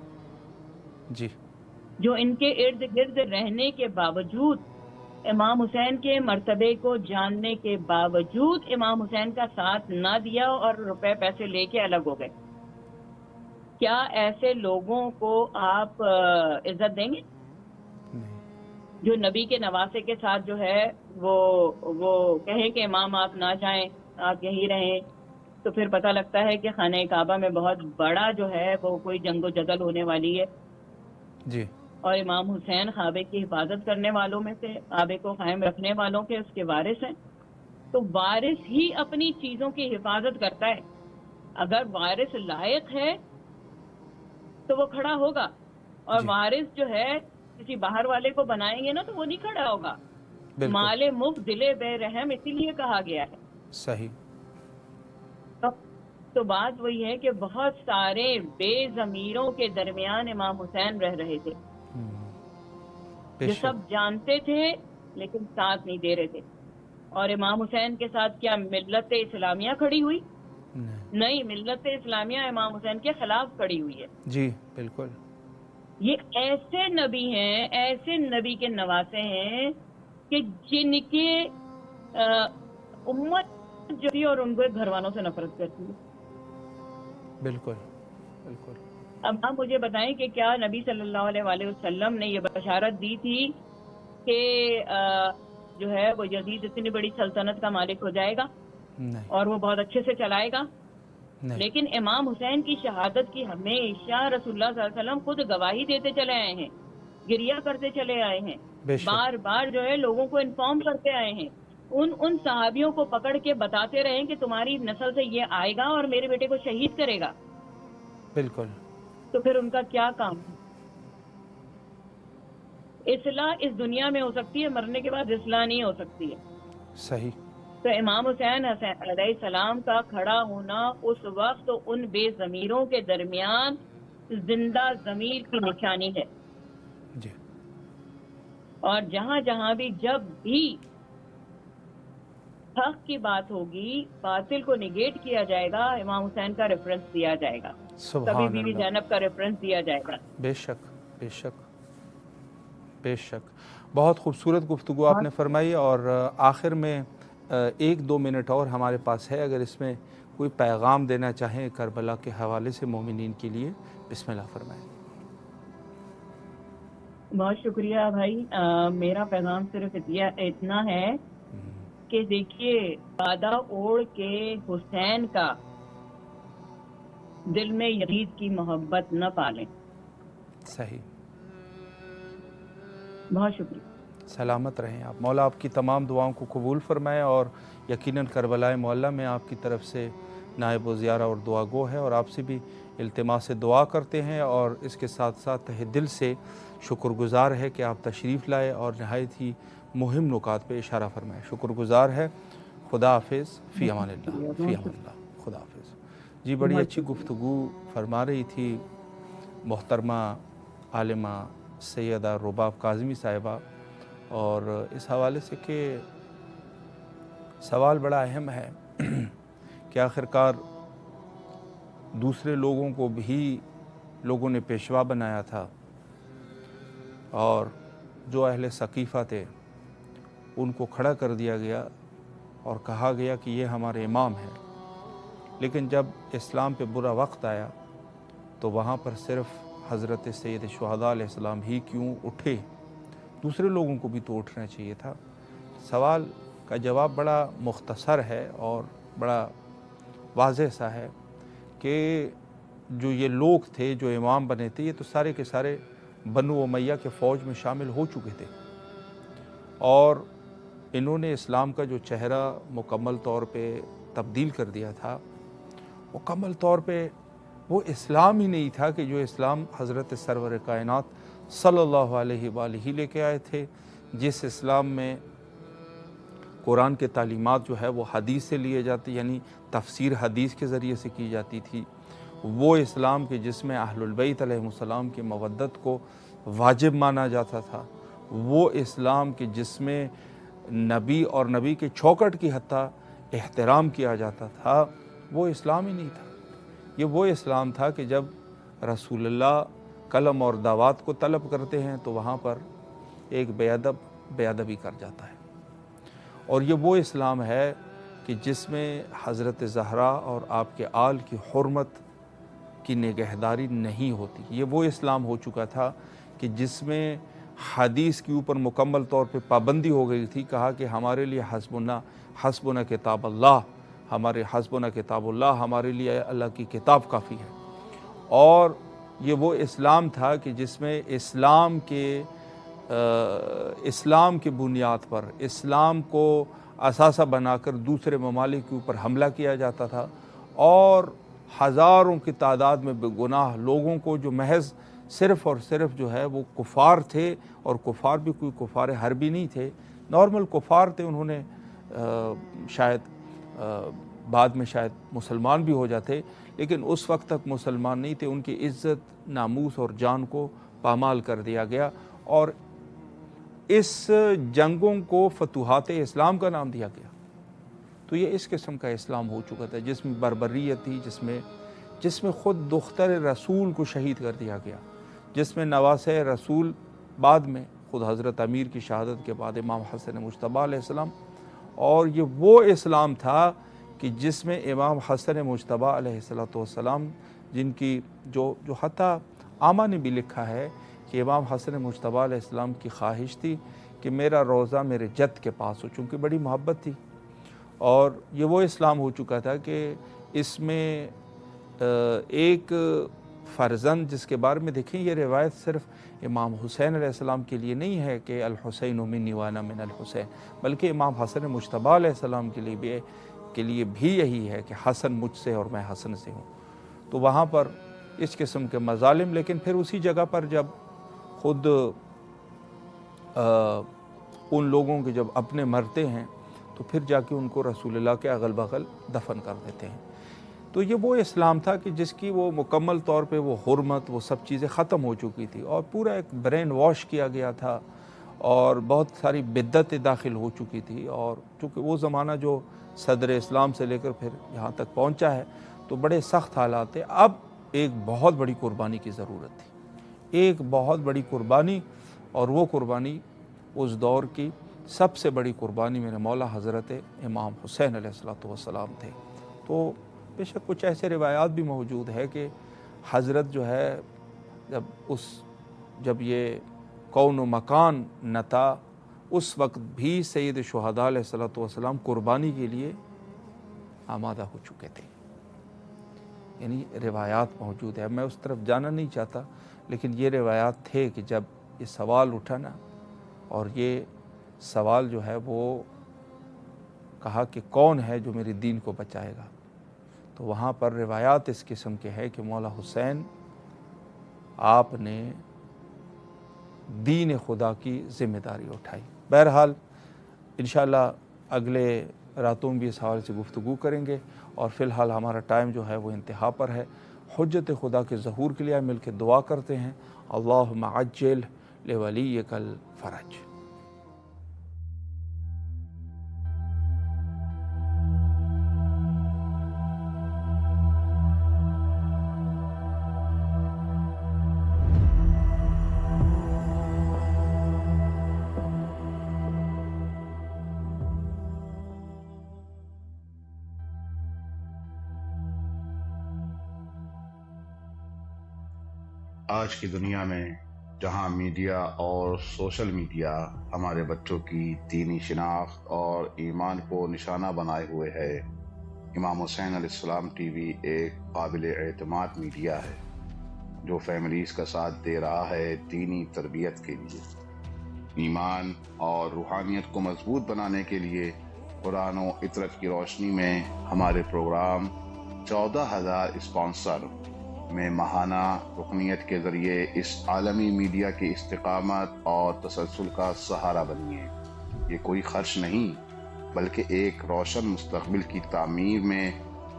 جی جو ان کے ارد گرد رہنے کے باوجود، امام حسین کے مرتبے کو جاننے کے باوجود امام حسین کا ساتھ نہ دیا اور روپے پیسے لے کے الگ ہو گئے. کیا ایسے لوگوں کو آپ عزت دیں گے جو نبی کے نواسے کے ساتھ جو ہے وہ کہیں کہ امام آپ نہ جائیں، آپ یہیں رہیں؟ تو پھر پتہ لگتا ہے کہ خانہ کعبہ میں بہت بڑا جو ہے وہ کوئی جنگ و جدل ہونے والی ہے. جی اور امام حسین کعبے کی حفاظت کرنے والوں میں سے، کعبے کو قائم رکھنے والوں کے اس کے وارث ہیں. تو وارث ہی اپنی چیزوں کی حفاظت کرتا ہے. اگر وارث لائق ہے تو وہ کھڑا ہوگا، اور جی وارث جو ہے کسی باہر والے کو بنائیں گے نا تو وہ نہیں کھڑا ہوگا. بالکل مال مفت دل بے رحم اسی لیے کہا گیا ہے. صحیح. تو بات وہی ہے کہ بہت سارے بے ضمیروں کے درمیان امام حسین رہ رہے تھے، بے جو شک. سب جانتے تھے لیکن ساتھ نہیں دے رہے تھے. اور امام حسین کے ساتھ کیا ملت اسلامیہ کھڑی ہوئی؟ نہیں، ملت اسلامیہ امام حسین کے خلاف کھڑی ہوئی ہے. جی بالکل. یہ ایسے نبی ہیں، ایسے نبی کے نواسے ہیں کہ جن کے امت جو تھی اور ان کے گھر والوں سے نفرت کرتی ہے. بالکل بالکل. اب آپ مجھے بتائیں کہ کیا نبی صلی اللہ علیہ وآلہ وسلم نے یہ بشارت دی تھی کہ جو ہے وہ یزید اتنی بڑی سلطنت کا مالک ہو جائے گا نہیں اور وہ بہت اچھے سے چلائے گا؟ نہیں. لیکن امام حسین کی شہادت کی ہمیشہ رسول اللہ صلی اللہ علیہ وسلم خود گواہی دیتے چلے آئے ہیں، گریہ کرتے چلے آئے ہیں، بے شک. بار بار جو ہے لوگوں کو انفارم کرتے آئے ہیں. ان صحابیوں کو پکڑ کے بتاتے رہے کہ تمہاری نسل سے یہ آئے گا اور میرے بیٹے کو شہید کرے گا. بالکل. تو پھر ان کا کیا کام ہے؟ اصلاح اس دنیا میں ہو سکتی ہے، مرنے کے بعد اصلاح نہیں ہو سکتی ہے. صحیح. تو امام حسین علیہ السلام کا کھڑا ہونا اس وقت ان بے ضمیروں کے درمیان زندہ ضمیر کی نشانی ہے. جی اور جہاں جہاں بھی جب بھی حق کی بات ہوگی، باطل کو نگیٹ کیا جائے گا، امام حسین کا ریفرنس دیا جائے گا، کبھی سبحان بیوی اللہ. زینب کا ریفرنس دیا جائے گا. بے شک بے شک بے شک. بہت خوبصورت گفتگو آپ نے فرمائی. اور آخر میں 1-2 منٹ اور ہمارے پاس ہے، اگر اس میں کوئی پیغام دینا چاہیں کربلا کے حوالے سے مومنین کے لیے، بسم اللہ فرمائیں. بہت شکریہ بھائی. میرا پیغام صرف اتنا ہے کہ دیکھیے، بادہ اوڑھ کے حسین کا دل میں یزید کی محبت نہ پالیں. صحیح. بہت شکریہ. سلامت رہیں آپ. مولا آپ کی تمام دعاؤں کو قبول فرمائے، اور یقیناً کربلائے معلیٰ میں آپ کی طرف سے نائب و زیارہ اور دعا گو ہے، اور آپ سے بھی التماس دعا کرتے ہیں، اور اس کے ساتھ ساتھ تہ دل سے شکر گزار ہے کہ آپ تشریف لائے اور نہایت ہی مہم نکات پہ اشارہ فرمائے. شکر گزار ہے. خدا حافظ. فی امان اللہ. فی امان اللہ. خدا حافظ. جی بڑی اچھی گفتگو فرما رہی تھی محترمہ عالمہ سیدہ رباب کاظمی صاحبہ، اور اس حوالے سے کہ سوال بڑا اہم ہے کہ آخرکار دوسرے لوگوں کو بھی لوگوں نے پیشوا بنایا تھا، اور جو اہل ثقیفہ تھے ان کو کھڑا کر دیا گیا اور کہا گیا کہ یہ ہمارے امام ہیں. لیکن جب اسلام پہ برا وقت آیا تو وہاں پر صرف حضرت سید شہداء علیہ السلام ہی کیوں اٹھے، دوسرے لوگوں کو بھی تو اٹھنا چاہیے تھا. سوال کا جواب بڑا مختصر ہے اور بڑا واضح سا ہے کہ جو یہ لوگ تھے جو امام بنے تھے، یہ تو سارے کے سارے بنو امیہ کے فوج میں شامل ہو چکے تھے، اور انہوں نے اسلام کا جو چہرہ مکمل طور پہ تبدیل کر دیا تھا. مکمل طور پہ وہ اسلام ہی نہیں تھا کہ جو اسلام حضرت سرور کائنات صلی اللہ علیہ وآلہ لے کے آئے تھے، جس اسلام میں قرآن کے تعلیمات جو ہے وہ حدیث سے لیے جاتے، یعنی تفسیر حدیث کے ذریعے سے کی جاتی تھی. وہ اسلام کے جس میں اہل البیت علیہ السلام کی مودت کو واجب مانا جاتا تھا. وہ اسلام کے جس میں نبی اور نبی کے چوکٹ کی حتیٰ احترام کیا جاتا تھا، وہ اسلام ہی نہیں تھا. یہ وہ اسلام تھا کہ جب رسول اللہ قلم اور دعوات کو طلب کرتے ہیں تو وہاں پر ایک بے ادبی کر جاتا ہے. اور یہ وہ اسلام ہے کہ جس میں حضرت زہرا اور آپ کے آل کی حرمت کی نگہداری نہیں ہوتی. یہ وہ اسلام ہو چکا تھا کہ جس میں حدیث کے اوپر مکمل طور پہ پابندی ہو گئی تھی. کہا کہ ہمارے لیے حسبنا کتاب اللہ، ہمارے حسبنا کتاب اللہ، ہمارے لیے اللہ کی کتاب کافی ہے. اور یہ وہ اسلام تھا کہ جس میں اسلام کی بنیاد پر اسلام کو اثاثہ بنا کر دوسرے ممالک کے اوپر حملہ کیا جاتا تھا، اور ہزاروں کی تعداد میں بے گناہ لوگوں کو جو محض صرف اور صرف جو ہے وہ کفار تھے، اور کفار بھی کوئی کفار حربی نہیں تھے، نارمل کفار تھے، انہوں نے شاید بعد میں شاید مسلمان بھی ہو جاتے، لیکن اس وقت تک مسلمان نہیں تھے، ان کی عزت، ناموس اور جان کو پامال کر دیا گیا، اور اس جنگوں کو فتوحات اسلام کا نام دیا گیا۔ تو یہ اس قسم کا اسلام ہو چکا تھا جس میں بربریت تھی، جس میں خود دختر رسول کو شہید کر دیا گیا، جس میں نواسہ رسول بعد میں خود حضرت امیر کی شہادت کے بعد امام حسن مجتبیٰ علیہ السلام، اور یہ وہ اسلام تھا کہ جس میں امام حسن مجتبیٰ علیہ السلام جن کی جو حتیٰ آما نے بھی لکھا ہے کہ امام حسن مجتبیٰ علیہ السلام کی خواہش تھی کہ میرا روضہ میرے جد کے پاس ہو، چونکہ بڑی محبت تھی، اور یہ وہ اسلام ہو چکا تھا کہ اس میں ایک فرزند جس کے بارے میں دیکھیں، یہ روایت صرف امام حسین علیہ السلام کے لیے نہیں ہے کہ الحسین منی وانا من الحسین، بلکہ امام حسن مجتبیٰ علیہ السلام کے لیے بھی یہی ہے کہ حسن مجھ سے اور میں حسن سے ہوں۔ تو وہاں پر اس قسم کے مظالم، لیکن پھر اسی جگہ پر جب خود ان لوگوں کے جب اپنے مرتے ہیں تو پھر جا کے ان کو رسول اللہ کے اغل بغل دفن کر دیتے ہیں۔ تو یہ وہ اسلام تھا کہ جس کی وہ مکمل طور پہ وہ حرمت، وہ سب چیزیں ختم ہو چکی تھی، اور پورا ایک برین واش کیا گیا تھا، اور بہت ساری بدعتیں داخل ہو چکی تھی، اور چونکہ وہ زمانہ جو صدر اسلام سے لے کر پھر یہاں تک پہنچا ہے تو بڑے سخت حالات تھے۔ اب ایک بہت بڑی قربانی کی ضرورت تھی، ایک بہت بڑی قربانی، اور وہ قربانی اس دور کی سب سے بڑی قربانی میرے مولا حضرت امام حسین علیہ السلام تھے۔ تو بے شک کچھ ایسے روایات بھی موجود ہے کہ حضرت جو ہے جب یہ کون و مکان نہ تھا، اس وقت بھی سید شہداء علیہ السلام قربانی کے لیے آمادہ ہو چکے تھے، یعنی روایات موجود ہے۔ میں اس طرف جانا نہیں چاہتا، لیکن یہ روایات تھے کہ جب یہ سوال اٹھا نا، اور یہ سوال جو ہے وہ کہا کہ کون ہے جو میرے دین کو بچائے گا، تو وہاں پر روایات اس قسم کے ہے کہ مولا حسین آپ نے دین خدا کی ذمہ داری اٹھائی۔ بہرحال انشاءاللہ اگلے راتوں بھی اس حوالے سے گفتگو کریں گے، اور فی الحال ہمارا ٹائم جو ہے وہ انتہا پر ہے۔ حجت خدا کے ظہور کے لیے مل کے دعا کرتے ہیں، اللہم عجل لولیک الفرج۔ آج کی دنیا میں جہاں میڈیا اور سوشل میڈیا ہمارے بچوں کی دینی شناخت اور ایمان کو نشانہ بنائے ہوئے ہے، امام حسین علیہ السلام ٹی وی ایک قابل اعتماد میڈیا ہے جو فیملیز کا ساتھ دے رہا ہے دینی تربیت کے لیے، ایمان اور روحانیت کو مضبوط بنانے کے لیے۔ قرآن و عطرت کی روشنی میں ہمارے پروگرام 14,000 اسپانسر میں ماہانہ رکنیت کے ذریعے اس عالمی میڈیا کی استقامت اور تسلسل کا سہارا بنیے۔ یہ کوئی خرچ نہیں، بلکہ ایک روشن مستقبل کی تعمیر میں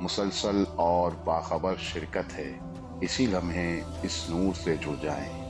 مسلسل اور باخبر شرکت ہے۔ اسی لمحے اس نور سے جڑ جائیں۔